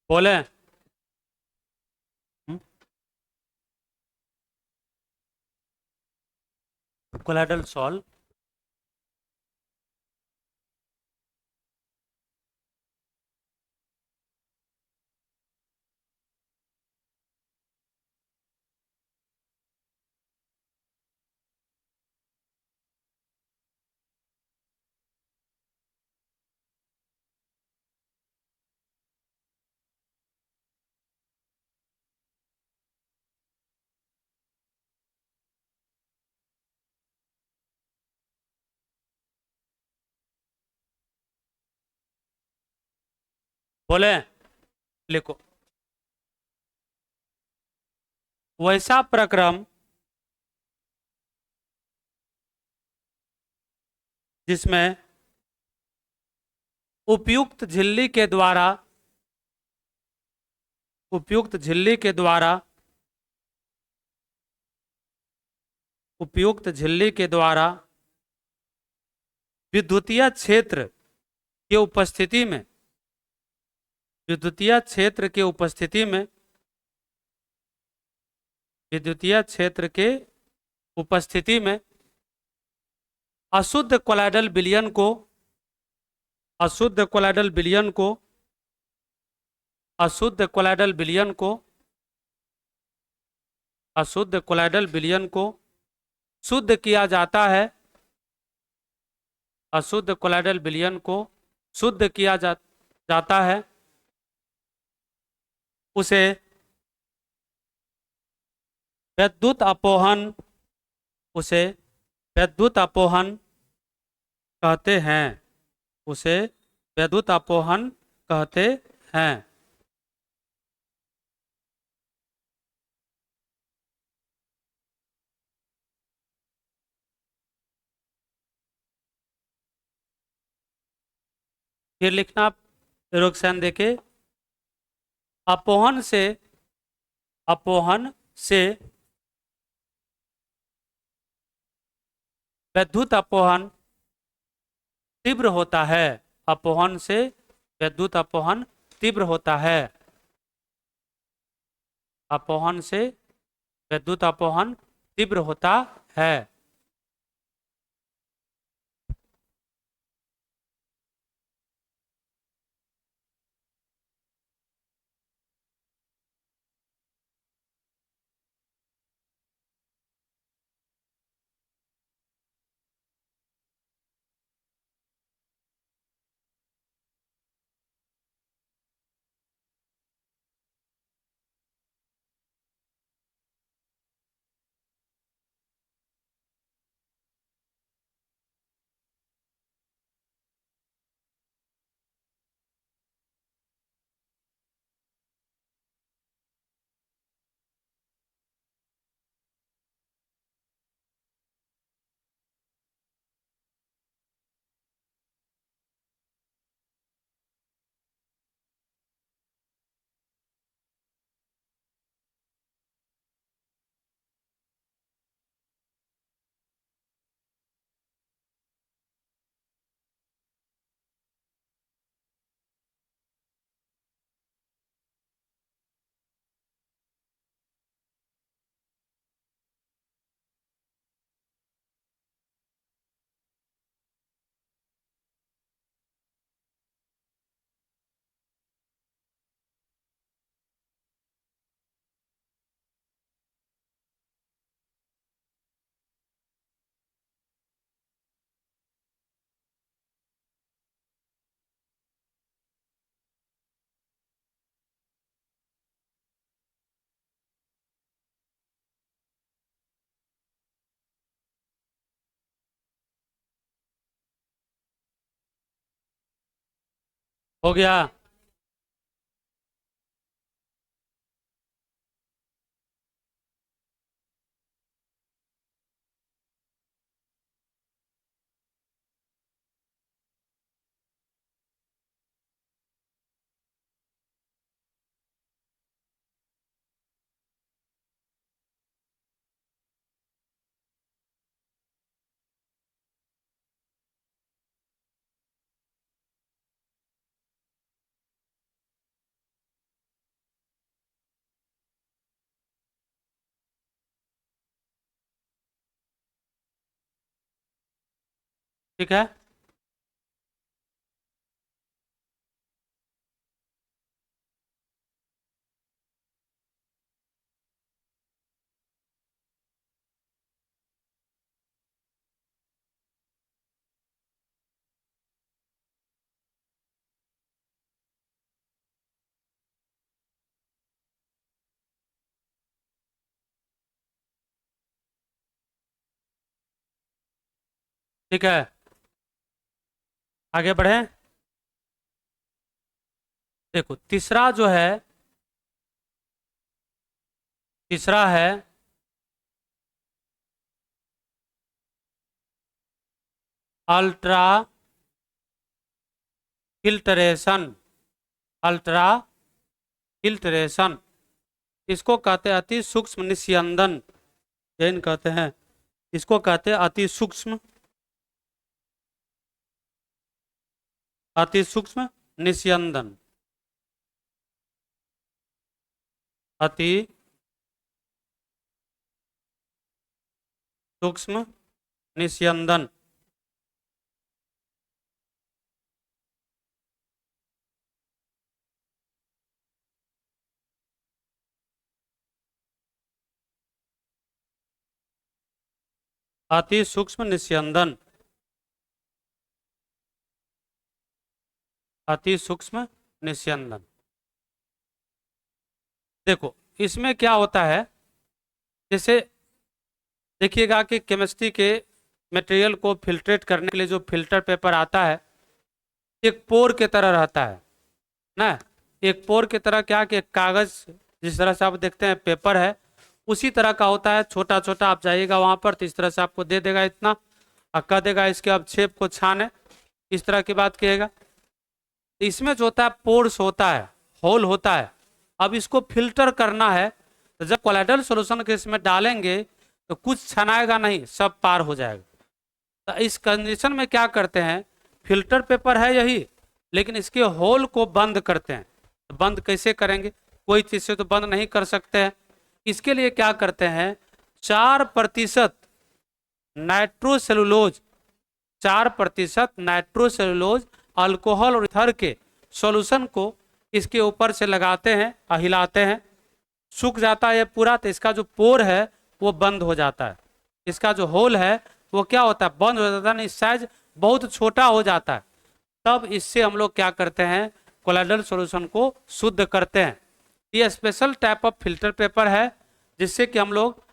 S1: बोले कोलाइडल सॉल्व। बोले लिखो, वैसा प्रक्रम जिसमें उपयुक्त झिल्ली के द्वारा उपयुक्त झिल्ली के द्वारा उपयुक्त झिल्ली के द्वारा विद्युतीय क्षेत्र के उपस्थिति में विद्युतीय क्षेत्र के उपस्थिति में विद्युतीय क्षेत्र के उपस्थिति में अशुद्ध कोलाइडल विलयन को अशुद्ध कोलाइडल विलयन को अशुद्ध कोलाइडल विलयन को अशुद्ध कोलाइडल विलयन को शुद्ध किया जाता है। अशुद्ध कोलाइडल विलयन को शुद्ध किया जाता है। उसे विद्युत अपोहन उसे विद्युत अपोहन कहते हैं। उसे विद्युत अपोहन कहते हैं। फिर लिखना रोकसान देके, अपोहन से विद्युत अपोहन तीव्र होता है। अपोहन से विद्युत अपोहन तीव्र होता है। अपोहन से विद्युत अपोहन तीव्र होता है। हो गया। ठीक है। ठीक है, आगे बढ़े। देखो तीसरा जो है, तीसरा है अल्ट्रा फिल्टरेशन। अल्ट्रा फिल्टरेशन, इसको कहते हैं अति सूक्ष्म निस्यंदन। जैन कहते हैं, इसको कहते हैं अति सूक्ष्म, अति सूक्ष्म निस्यंदन। अति सूक्ष्म निस्यंदन। अति सूक्ष्म निस्यंदन, अति सूक्ष्म निस्यंदन। देखो इसमें क्या होता है, जैसे देखिएगा कि केमिस्ट्री के मटेरियल को फिल्ट्रेट करने के लिए जो फिल्टर पेपर आता है, एक पोर के तरह रहता है ना। एक पोर की तरह, क्या कि एक कागज जिस तरह से आप देखते हैं पेपर है, उसी तरह का होता है, छोटा छोटा। आप जाइएगा वहां पर तो इस तरह से आपको दे देगा इतना, और कह देगा इसके अब शेप को छाने, इस तरह की बात कहेगा। तो इसमें जो होता है पोर्स होता है, होल होता है। अब इसको फिल्टर करना है, तो जब कोलाइडल सॉल्यूशन के इसमें डालेंगे तो कुछ छनाएगा नहीं, सब पार हो जाएगा। तो इस कंडीशन में क्या करते हैं, फिल्टर पेपर है यही, लेकिन इसके होल को बंद करते हैं। तो बंद कैसे करेंगे, कोई चीज से तो बंद नहीं कर सकते हैं। इसके लिए क्या करते हैं, 4% नाइट्रोसेलुलोज, 4% नाइट्रोसेलुलोज अल्कोहल और ईथर के सॉल्यूशन को इसके ऊपर से लगाते हैं और हिलाते हैं। सूख जाता है ये पूरा, तो इसका जो पोर है वो बंद हो जाता है। इसका जो होल है वो क्या होता है, बंद हो जाता है, नहीं साइज बहुत छोटा हो जाता है। तब इससे हम लोग क्या करते हैं, कोलाइडल सॉल्यूशन को शुद्ध करते हैं। ये special type of filter paper है, जिससे कि हम लोग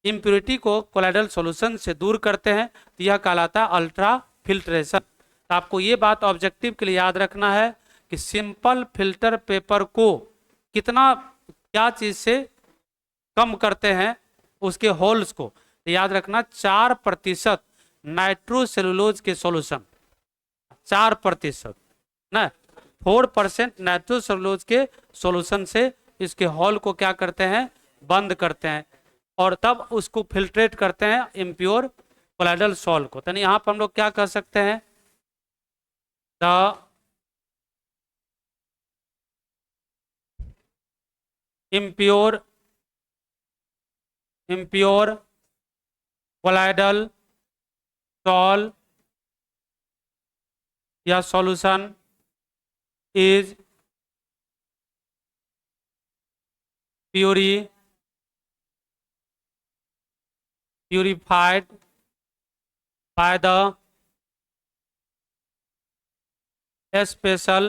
S1: इम्प्योरिटी को कोलाइडल सॉल्यूशन से दूर करते हैं। तो यह कहलाता है अल्ट्रा फिल्ट्रेशन। तो आपको ये बात ऑब्जेक्टिव के लिए याद रखना है कि सिंपल फिल्टर पेपर को कितना, क्या चीज से कम करते हैं, उसके होल्स को। तो याद रखना 4% नाइट्रोसेलुलोज के सॉल्यूशन, 4% ना, 4% नाइट्रोसेलुलोज के सॉल्यूशन से इसके होल को क्या करते हैं, बंद करते हैं, और तब उसको फिल्ट्रेट करते हैं इम्प्योर कोलाइडल सॉल्ट को। तो यहाँ पर हम लोग क्या कर सकते हैं, the impure impure colloidal salt या solution is purified by the special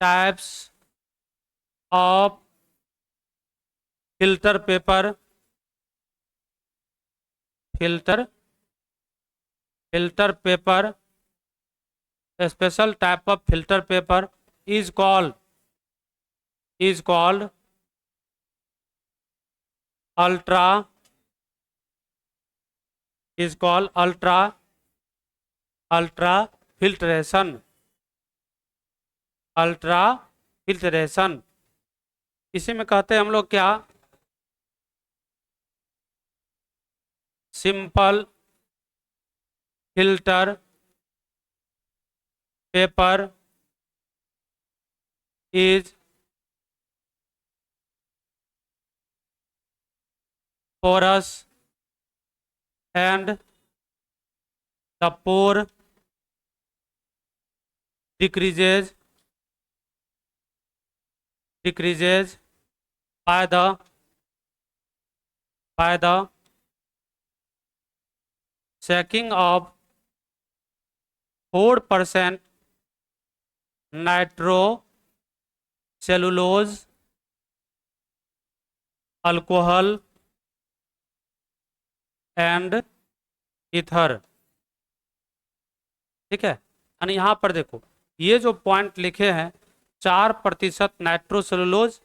S1: types of filter paper, filter paper special type of filter paper is called ultra filtration. इसी में कहते हैं हम लोग क्या, simple filter paper is porous and the pore decreases by the shaking of 4% nitrocellulose alcohol and ether. ठीक है, यानी यहां पर देखो ये जो पॉइंट लिखे हैं 4% नाइट्रोसेलुलोज।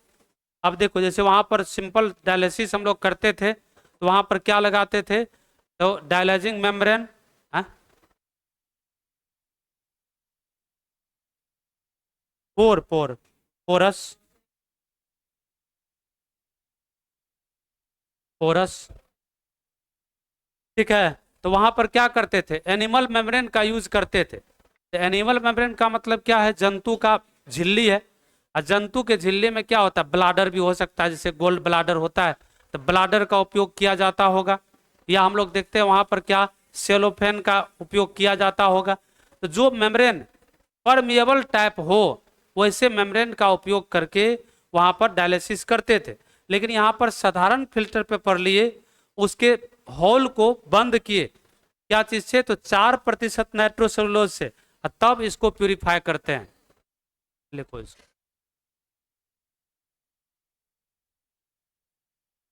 S1: अब देखो जैसे वहां पर सिंपल डायलिसिस हम लोग करते थे तो वहां पर क्या लगाते थे, तो डायलाइजिंग मेम्ब्रेन, पोरस ठीक है। तो वहां पर क्या करते थे, एनिमल मेम्ब्रेन का यूज करते थे। तो एनिमल मेम्ब्रेन का मतलब क्या है, जंतु का झिल्ली है। और जंतु के झिल्ली में क्या होता है, ब्लाडर भी हो सकता है, जैसे गोल्ड ब्लाडर होता है तो ब्लाडर का उपयोग किया जाता होगा। या हम लोग देखते हैं वहां पर क्या, सेलोफेन का उपयोग किया जाता होगा। तो जो मेम्ब्रेन परमिएबल टाइप हो वैसे मेम्ब्रेन का उपयोग करके वहां पर डायलिसिस करते थे। लेकिन यहाँ पर साधारण फिल्टर पेपर लिए उसके होल को बंद किए, क्या चीज से, तो 4% नाइट्रोसेलुलोज से, और तब इसको प्यूरिफाई करते हैं। लिखो इसको,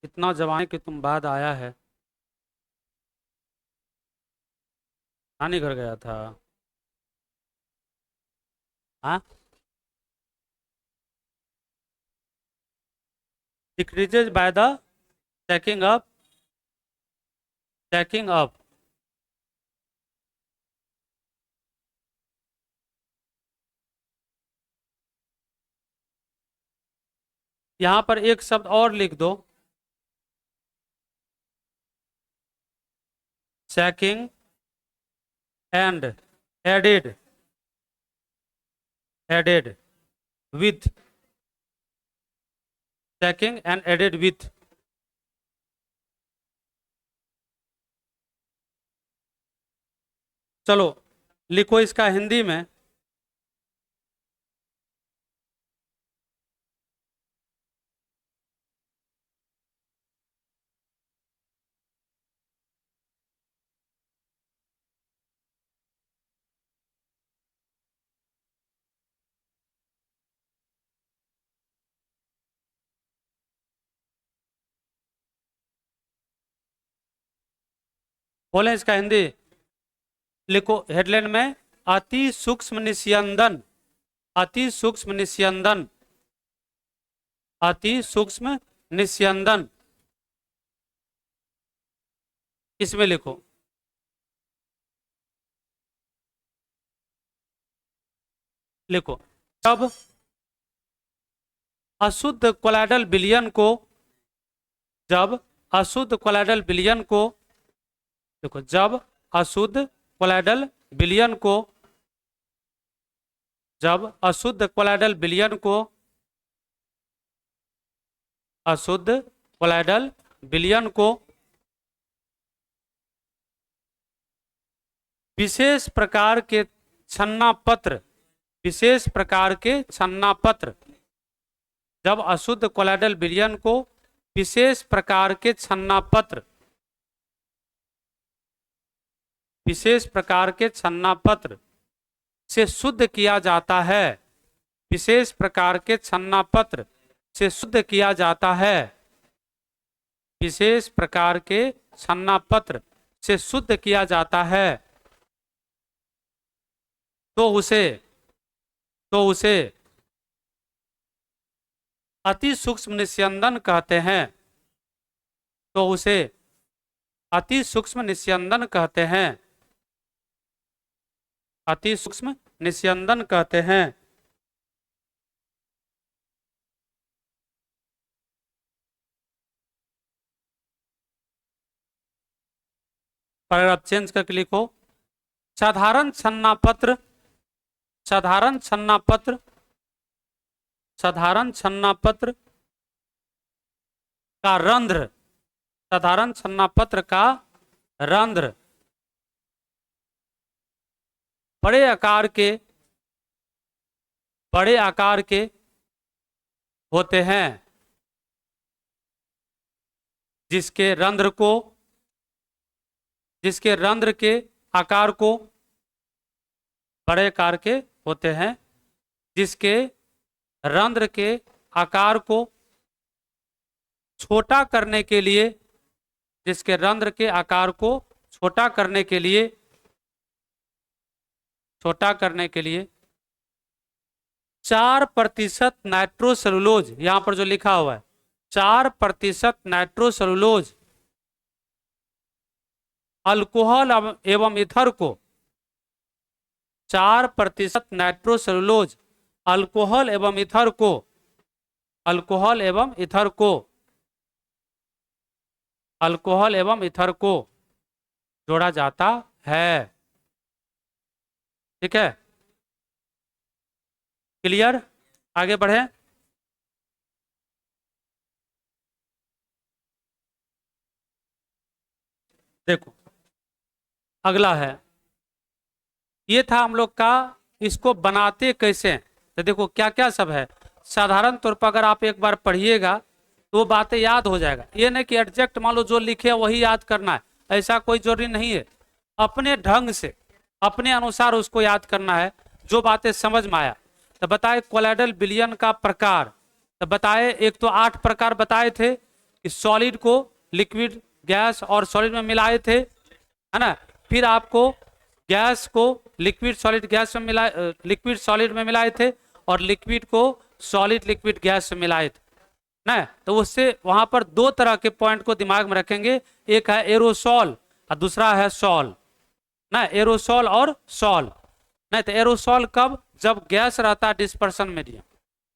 S1: इतना जमाने के तुम बाद आया है, नानी घर गया था। हाँ, decreases by the tacking up. यहां पर एक शब्द और लिख दो, checking and added with, checking and added with. चलो लिखो इसका हिंदी में, बोले इसका हिंदी, लिखो हेडलाइन में, अति सूक्ष्म निस्यंदन, अति सूक्ष्म निस्यंदन, अति सूक्ष्म निस्यंदन, इसमें लिखो। लिखो, जब अशुद्ध कोलाइडल विलयन को, जब अशुद्ध कोलाइडल विलयन को, देखो जब अशुद्ध कोलाइडल विलयन को, जब अशुद्ध कोलाइडल विलयन को, अशुद्ध कोलाइडल विलयन को विशेष प्रकार के छन्ना पत्र, विशेष प्रकार के छन्ना पत्र, जब अशुद्ध कोलाइडल विलयन को विशेष प्रकार के छन्ना पत्र, विशेष प्रकार के छन्ना पत्र से शुद्ध किया जाता है, विशेष प्रकार के छन्ना पत्र से शुद्ध किया जाता है, विशेष प्रकार के छन्ना पत्र से शुद्ध किया जाता है, तो उसे तो उसे अति सूक्ष्म निस्यंदन कहते हैं। तो उसे अति सूक्ष्म निस्यंदन कहते हैं। अति सूक्ष्म निस्यंदन कहते हैं। पैराग्राफ चेंज करके लिखो। साधारण छन्नापत्र, साधारण छन्नापत्र, साधारण छन्नापत्र का रंध्र, साधारण छन्नापत्र का रंध्र बड़े आकार के, बड़े आकार के होते हैं, जिसके रंध्र को, जिसके रंध्र के आकार को, बड़े आकार के होते हैं, जिसके रंध्र के आकार को छोटा करने के लिए, जिसके रंध्र के आकार को छोटा करने के लिए, छोटा करने के लिए 4% नाइट्रोसेलुलोज, यहां पर जो लिखा हुआ है 4% नाइट्रोसेलुलोज अल्कोहल एवं ईथर को, 4% नाइट्रोसेलुलोज अल्कोहल एवं ईथर को, अल्कोहल एवं ईथर को, अल्कोहल एवं ईथर को जोड़ा जाता है। ठीक है, क्लियर? आगे बढ़े। देखो अगला है, ये था हम लोग का इसको बनाते कैसे। तो देखो क्या क्या सब है। साधारण तौर पर अगर आप एक बार पढ़िएगा तो वो बातें याद हो जाएगा। ये नहीं कि एग्जैक्ट मान लो जो लिखे वही याद करना है, ऐसा कोई जरूरी नहीं है। अपने ढंग से, अपने अनुसार उसको याद करना है, जो बातें समझ में आया। तो बताए कोलाइडल विलयन का प्रकार, तो बताए एक तो 8 प्रकार बताए थे कि सॉलिड को लिक्विड, गैस और सॉलिड में मिलाए थे, है ना। फिर आपको गैस को लिक्विड सॉलिड गैस में मिलाए, लिक्विड सॉलिड में मिलाए थे, और लिक्विड को सॉलिड लिक्विड गैस में मिलाए थे ना। तो उससे वहां पर 2 तरह के पॉइंट को दिमाग में रखेंगे, एक है एरोसॉल और दूसरा है सॉल ना। एरोसॉल और सॉल नहीं, तो एरोसॉल कब, जब गैस रहता डिस्पर्सन मीडियम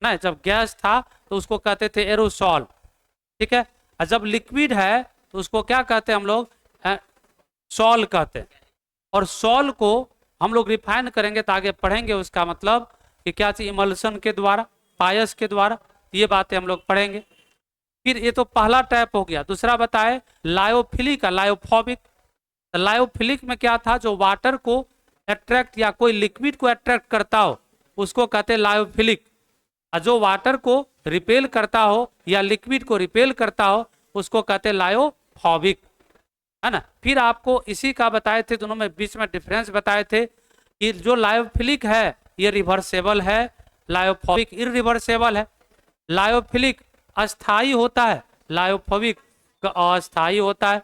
S1: ना, जब गैस था तो उसको कहते थे एरोसॉल। ठीक है, और जब लिक्विड है तो उसको क्या कहते हैं हम लोग, सॉल कहते हैं। और सॉल को हम लोग रिफाइन करेंगे तो आगे पढ़ेंगे उसका मतलब कि क्या चीज, इमल्सन के द्वारा, पायस के द्वारा, ये बातें हम लोग पढ़ेंगे। फिर ये तो पहला टाइप हो गया। दूसरा बताए लायोफिलिक, लायोफोबिक। तो लायोफिलिक में क्या था, जो वाटर को अट्रैक्ट या कोई लिक्विड को अट्रैक्ट करता हो उसको कहते हैं लायोफिलिक, और जो वाटर को रिपेल करता हो या लिक्विड को रिपेल करता हो उसको कहते हैं लायोफोबिक, है ना। फिर आपको इसी का बताए थे, दोनों में बीच में डिफरेंस बताए थे कि जो लायोफिलिक है ये रिवर्सेबल है, लायोफोबिक इरिवर्सेबल है। लायोफिलिक अस्थाई होता है, लायोफोबिक अस्थाई होता है।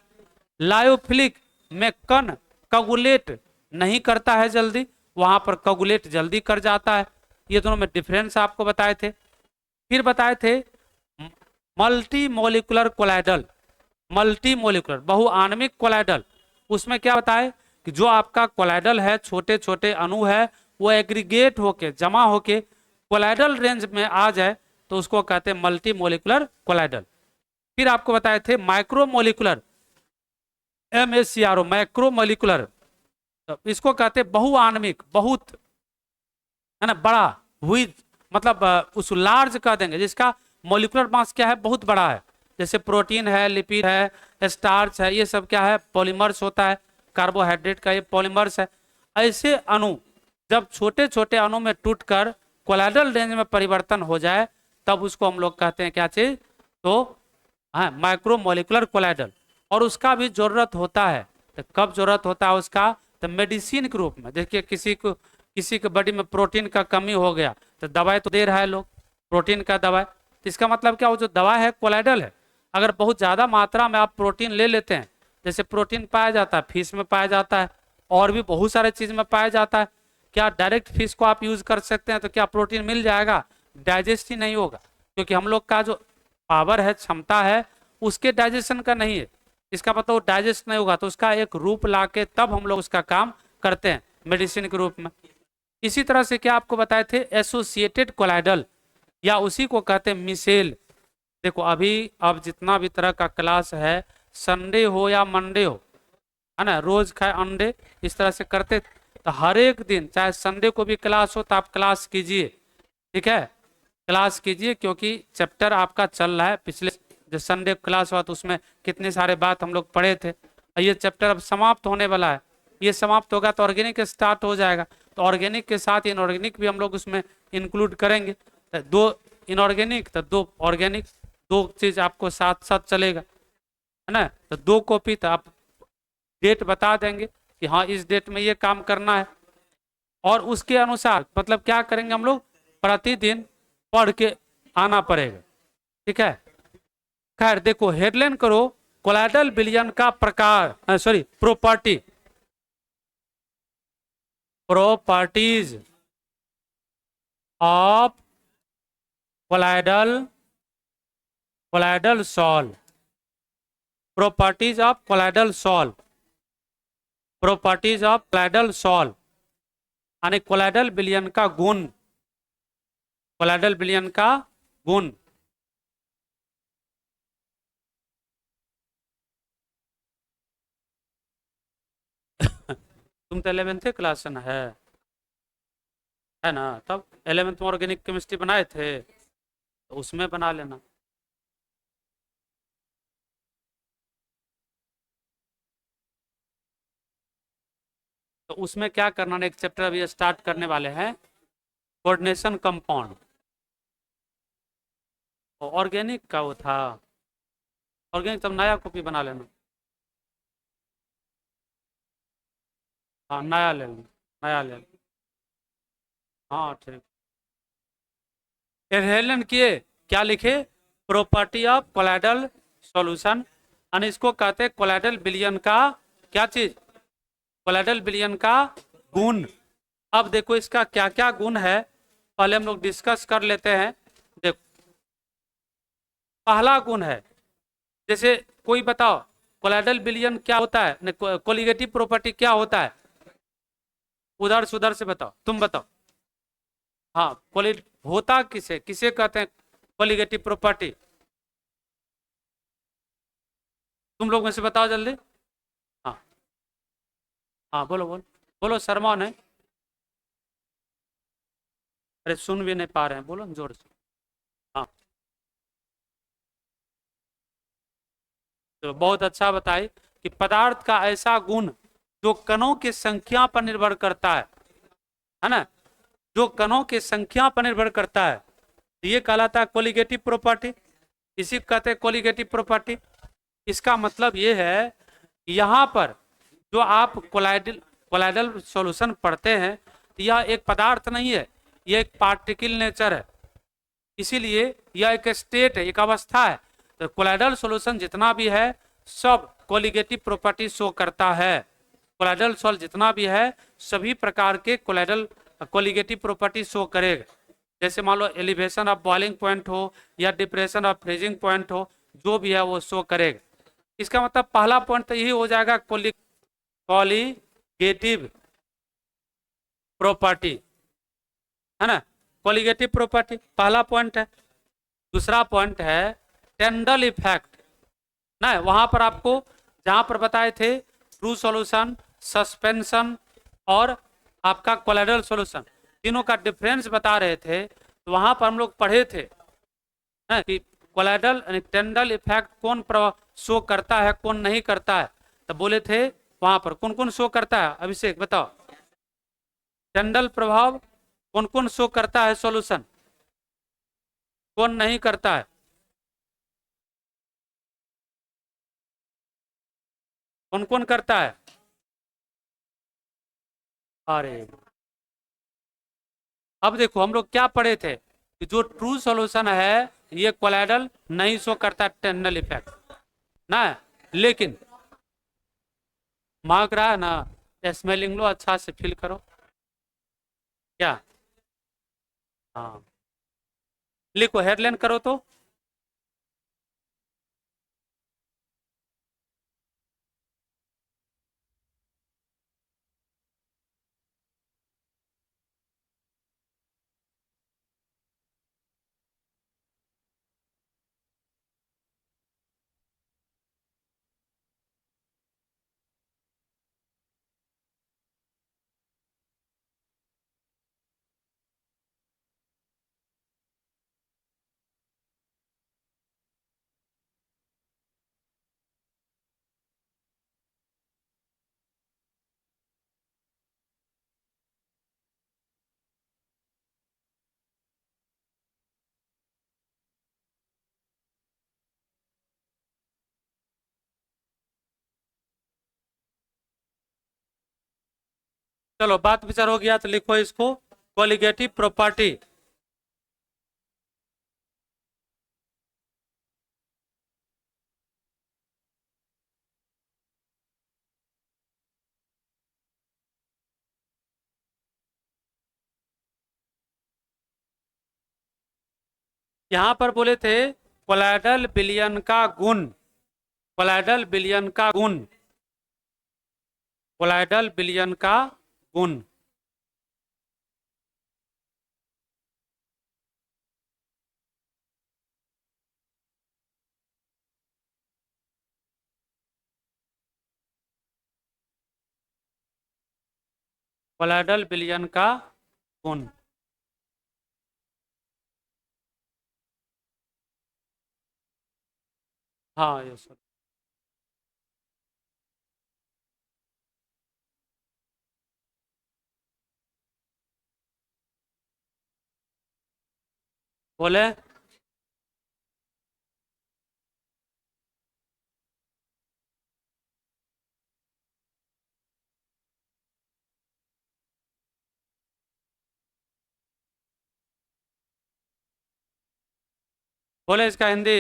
S1: लायोफिलिक में कण कगुलेट नहीं करता है जल्दी, वहां पर कगुलेट जल्दी कर जाता है। ये दोनों में डिफरेंस आपको बताए थे। फिर बताए थे multi molecular colloidal, multi molecular बहुआण्विक कोलाइडल। उसमें क्या बताए कि जो आपका कोलाइडल है, छोटे छोटे अणु है, वो एग्रीगेट होके, जमा होके कोलाइडल रेंज में आ जाए तो उसको कहते हैं मल्टी मोलिकुलर कोलाइडल। फिर आपको बताए थे micro molecular, MACRO micro molecular, तो इसको कहते हैं बहुआण्विक, बहुत है ना बड़ा, हुई मतलब उस लार्ज कह देंगे जिसका मोलिकुलर मास क्या है, बहुत बड़ा है। जैसे प्रोटीन है, लिपिड है, स्टार्च है, ये सब क्या है, पॉलीमर्स होता है। कार्बोहाइड्रेट का ये पॉलीमर्स है। ऐसे अणु जब छोटे छोटे अणु में टूटकर कोलाइडल रेंज में परिवर्तन हो जाए तब उसको हम लोग कहते हैं क्या चीज, तो हाँ माइक्रो मोलिकुलर कोलाइडल। और उसका भी जरूरत होता है। तो कब जरूरत होता है उसका, तो मेडिसिन के रूप में। देखिए किसी के बॉडी में प्रोटीन का कमी हो गया तो दवाई तो दे रहा है लोग, प्रोटीन का दवाई। तो इसका मतलब क्या, वो जो दवा है कोलाइडल है। अगर बहुत ज़्यादा मात्रा में आप प्रोटीन ले लेते हैं, जैसे प्रोटीन पाया जाता है फिश में, पाया जाता है और भी बहुत सारे चीज़ में पाया जाता है, क्या डायरेक्ट फिश को आप यूज कर सकते हैं तो क्या प्रोटीन मिल जाएगा? डाइजेस्ट ही नहीं होगा, क्योंकि हम लोग का जो पावर है, क्षमता है, उसके डाइजेशन का नहीं है। इसका मतलब वो डाइजेस्ट नहीं होगा, तो उसका एक रूप लाके तब हम लोग उसका काम करते हैं मेडिसिन के रूप में। इसी तरह से क्या आपको बताए थे, एसोसिएटेड कोलाइडल या उसी को कहते हैं मिसेल। देखो अभी अब जितना भी तरह का क्लास है, संडे हो या मंडे हो, है ना, रोज खाए अंडे, इस तरह से करते, तो हर एक दिन चाहे संडे को भी क्लास हो तो आप क्लास कीजिए, ठीक है, क्लास कीजिए, क्योंकि चैप्टर आपका चल रहा है। पिछले जो संडे क्लास हुआ तो उसमें कितने सारे बात हम लोग पढ़े थे, और ये चैप्टर अब समाप्त होने वाला है। ये समाप्त होगा तो ऑर्गेनिक स्टार्ट हो जाएगा, तो ऑर्गेनिक के साथ इनऑर्गेनिक भी हम लोग उसमें इंक्लूड करेंगे। तो 2 इनऑर्गेनिक तो 2 ऑर्गेनिक, 2 चीज आपको साथ साथ चलेगा, है ना। तो 2 कॉपी तो आप डेट बता देंगे कि हाँ इस डेट में ये काम करना है, और उसके अनुसार मतलब क्या करेंगे हम लोग, प्रतिदिन पढ़ के आना पड़ेगा, ठीक है। खैर देखो हेडलाइन करो, कोलाइडल विलयन का प्रकार, sorry property, properties of colloidal, colloidal solve, properties of colloidal solve, properties of colloidal solve, यानी कोलाइडल विलयन का गुण, कोलाइडल विलयन का गुण। तुम तो 11th क्लास में है ना, तब 11th में ऑर्गेनिक केमिस्ट्री बनाए थे तो उसमें बना लेना। तो उसमें क्या करना, एक चैप्टर अभी स्टार्ट करने वाले हैं, कोऑर्डिनेशन कंपाउंड, ऑर्गेनिक का वो था, ऑर्गेनिक तब नया कॉपी बना लेना। हाँ नया ले लेना, नया ले लेना, हाँ ठीक। हेलन किए, क्या लिखे, प्रॉपर्टी ऑफ कोलाइडल सॉल्यूशन, और इसको कहते हैं कोलाइडल विलयन का क्या चीज, कोलाइडल विलयन का गुण। अब देखो इसका क्या क्या गुण है, पहले हम लोग डिस्कस कर लेते हैं। देखो पहला गुण है, जैसे कोई बताओ कोलाइडल विलयन क्या होता है, कोलिगेटिव प्रॉपर्टी क्या होता है, उधर से उधर से बताओ, तुम बताओ। हाँ कोलि होता किसे किसे कहते हैं कोलिगेटिव प्रॉपर्टी, तुम लोग में से बताओ जल्दी। हाँ हाँ बोलो बोलो बोलो, शर्मा ने, अरे सुन भी नहीं पा रहे हैं, बोलो जोर से। हाँ तो बहुत अच्छा बताई कि पदार्थ का ऐसा गुण जो कणों की संख्या पर निर्भर करता है ना, जो कणों की संख्या पर निर्भर करता है, ये कहलाता है कोलिगेटिव प्रॉपर्टी, इसी को कहते हैं कोलिगेटिव प्रॉपर्टी। इसका मतलब ये है, यहाँ पर जो आप कोलाइडल कोलाइडल सॉल्यूशन पढ़ते हैं, यह एक पदार्थ नहीं है, यह एक पार्टिकल नेचर है, इसीलिए यह एक स्टेट है, एक अवस्था है। तो कोलाइडल सॉल्यूशन जितना भी है सब कोलिगेटिव प्रॉपर्टी शो करता है, कोलाइडल सॉल्व जितना भी है सभी प्रकार के कोलाइडल कोलिगेटिव प्रॉपर्टी शो करेगा। जैसे मान लो एलिवेशन ऑफ बॉइलिंग पॉइंट हो या डिप्रेशन ऑफ फ्रीजिंग पॉइंट हो, जो भी है वो शो करेगा। इसका मतलब पहला पॉइंट तो यही हो जाएगा, कोलिगेटिव प्रॉपर्टी, है ना, कोलिगेटिव प्रॉपर्टी पहला पॉइंट है। दूसरा पॉइंट है टेंडल इफेक्ट, ना वहां पर आपको जहां पर बताए थे ट्रू सॉल्यूशन, सस्पेंशन और आपका कोलाइडल सॉल्यूशन, तीनों का डिफरेंस बता रहे थे, तो वहां पर हम लोग पढ़े थे ना कि कोलाइडल यानी टेंडल इफेक्ट कौन शो करता है कौन नहीं करता है, तो बोले थे वहां पर कौन कौन शो करता है, अभिषेक बताओ, टेंडल प्रभाव कौन कौन शो करता है सॉल्यूशन, कौन नहीं करता है, कौन कौन करता है। अरे अब देखो हम लोग क्या पढ़े थे कि जो ट्रू सॉल्यूशन है ये कोलाइडल नहीं शो करता टेंडल इफेक्ट ना, लेकिन मार्क रहा है ना, स्मेलिंग लो अच्छा से फील करो, क्या? हाँ, लिखो, हेडलाइन करो तो। चलो, बात विचार हो गया तो लिखो इसको, कोलिगेटिव प्रॉपर्टी। यहां पर बोले थे कोलाइडल विलयन का गुण, कोलाइडल विलयन का गुण, कोलाइडल विलयन का गुण। कोलाइडल विलयन का गुण। हाँ, ये सर। बोले बोले इसका हिंदी।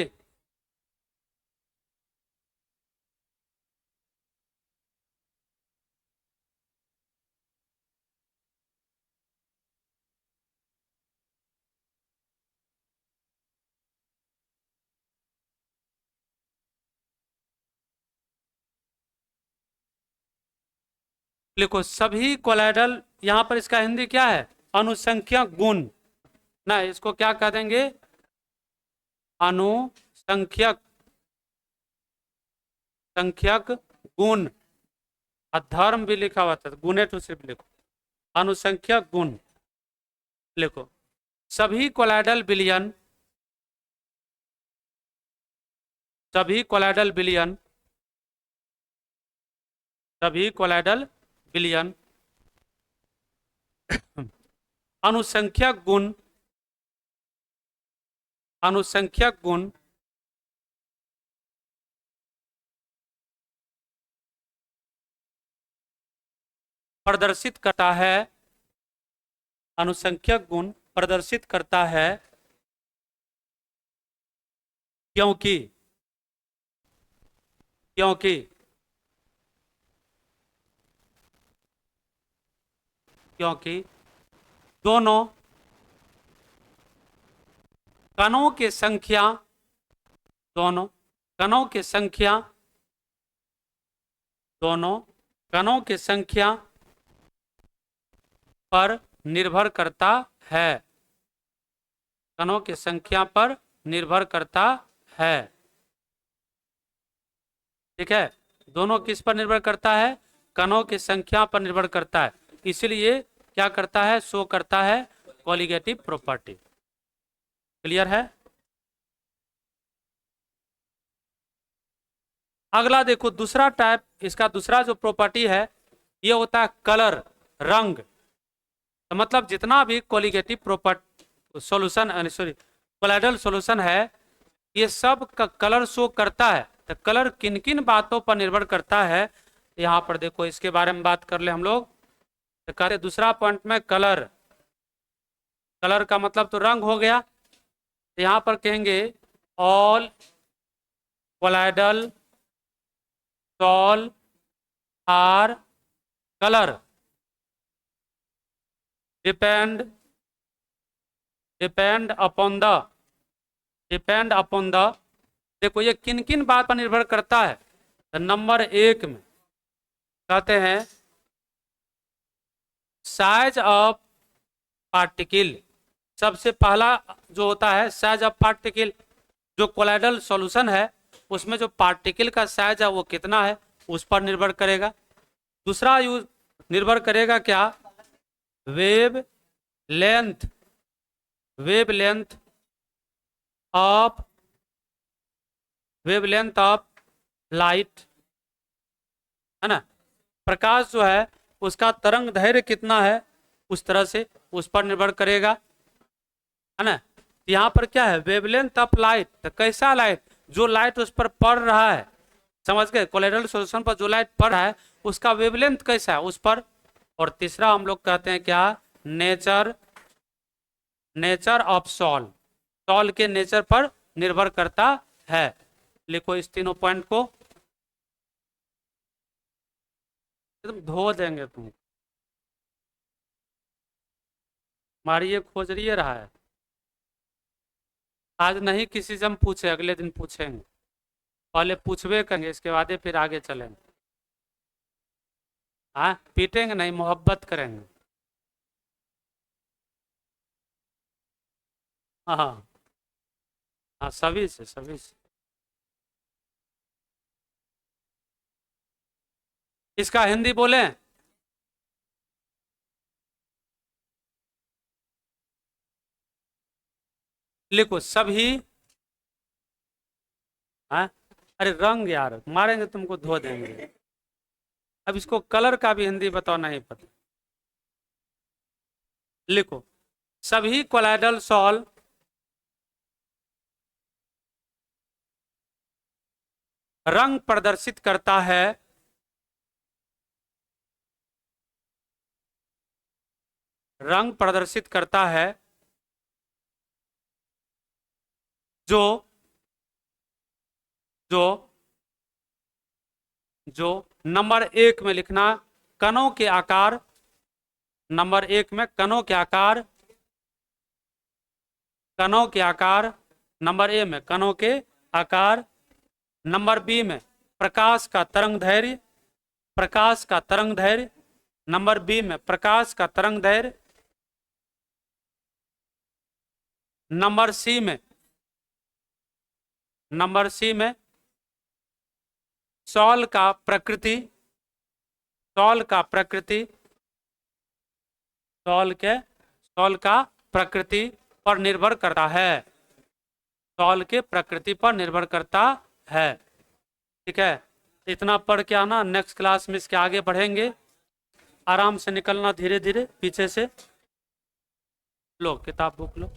S1: लिखो, सभी कोलाइडल, यहां पर इसका हिंदी क्या है? अनुसंख्यक गुण। ना, इसको क्या कह देंगे? अनुसंख्यक, संख्यक गुण। अधर्म भी लिखा हुआ था, गुणे तो सिर्फ लिखो, अनुसंख्यक गुण लिखो। सभी कोलाइडल विलयन, सभी कोलाइडल विलयन, सभी कोलाइडल विलयन अनुसंख्यक गुण, अनुसंख्यक गुण प्रदर्शित करता है, अनुसंख्यक गुण प्रदर्शित करता है, क्योंकि, क्योंकि क्योंकि दोनों कणों की संख्या, दोनों कणों की संख्या, दोनों कणों की संख्या पर निर्भर करता है, कणों की संख्या पर निर्भर करता है। ठीक है, दोनों किस पर निर्भर करता है? कणों की संख्या पर निर्भर करता है, इसलिए क्या करता है? शो करता है कोलिगेटिव प्रॉपर्टी। क्लियर है? अगला देखो, दूसरा टाइप, इसका दूसरा जो प्रॉपर्टी है ये होता है कलर, रंग। तो मतलब जितना भी colligative property solution, sorry, colloidal solution है, ये सब का कलर शो करता है। तो कलर किन किन बातों पर निर्भर करता है, यहाँ पर देखो, इसके बारे में बात कर ले हम लोग। तो कहते दूसरा पॉइंट में कलर, कलर का मतलब तो रंग हो गया। तो यहाँ पर कहेंगे all colloidal sol are colour. Depend depend upon the depend upon the देखो ये किन किन बात पर निर्भर करता है। तो नंबर 1 में कहते हैं साइज ऑफ पार्टिकल। सबसे पहला जो होता है साइज ऑफ पार्टिकल, जो कोलाइडल सॉल्यूशन है उसमें जो पार्टिकल का साइज है वो कितना है उस पर निर्भर करेगा। दूसरा यूज निर्भर करेगा क्या, वेव लेंथ ऑफ लाइट, है ना। प्रकाश जो है उसका तरंग दैर्घ्य कितना है उस तरह से उस पर निर्भर करेगा, है ना। यहाँ पर क्या है, वेवलेंथ ऑफ लाइट, तो कैसा लाइट, जो लाइट उस पर पड़ रहा है, समझ गए, कोलाइडल सॉल्यूशन पर जो लाइट पड़ रहा है उसका वेवलेंथ कैसा है उस पर। और तीसरा हम लोग कहते हैं क्या, नेचर ऑफ सॉल के नेचर पर निर्भर करता है। लिखो इस तीनों पॉइंट को, एकदम धो देंगे तुम। हमारी ये खोज रही रहा है, आज नहीं किसी से हम पूछे, अगले दिन पूछेंगे, पहले पूछवे करेंगे इसके बाद फिर आगे चलेंगे। हाँ, पीटेंगे नहीं, मोहब्बत करेंगे। हाँ हाँ, सभी से। इसका हिंदी बोले, लिखो सभी। हाँ, अरे रंग यार, मारेंगे तुमको, धो देंगे। अब इसको कलर का भी हिंदी बताओ, नहीं पता। लिखो सभी कोलाइडल सॉल रंग प्रदर्शित करता है, रंग प्रदर्शित करता है जो जो जो नंबर 1 में लिखना, कणों के आकार, नंबर 1 में कणों के आकार, नंबर ए में कणों के आकार, नंबर बी में प्रकाश का तरंग दैर्घ्य, नंबर बी में प्रकाश का तरंग दैर्घ्य, नंबर सी में सॉल का प्रकृति, सॉल का प्रकृति पर निर्भर करता है, सॉल के प्रकृति पर निर्भर करता है। ठीक है, इतना पढ़ के आना, नेक्स्ट क्लास में इसके आगे बढ़ेंगे। आराम से निकलना, धीरे धीरे पीछे से। लो किताब बुक लो।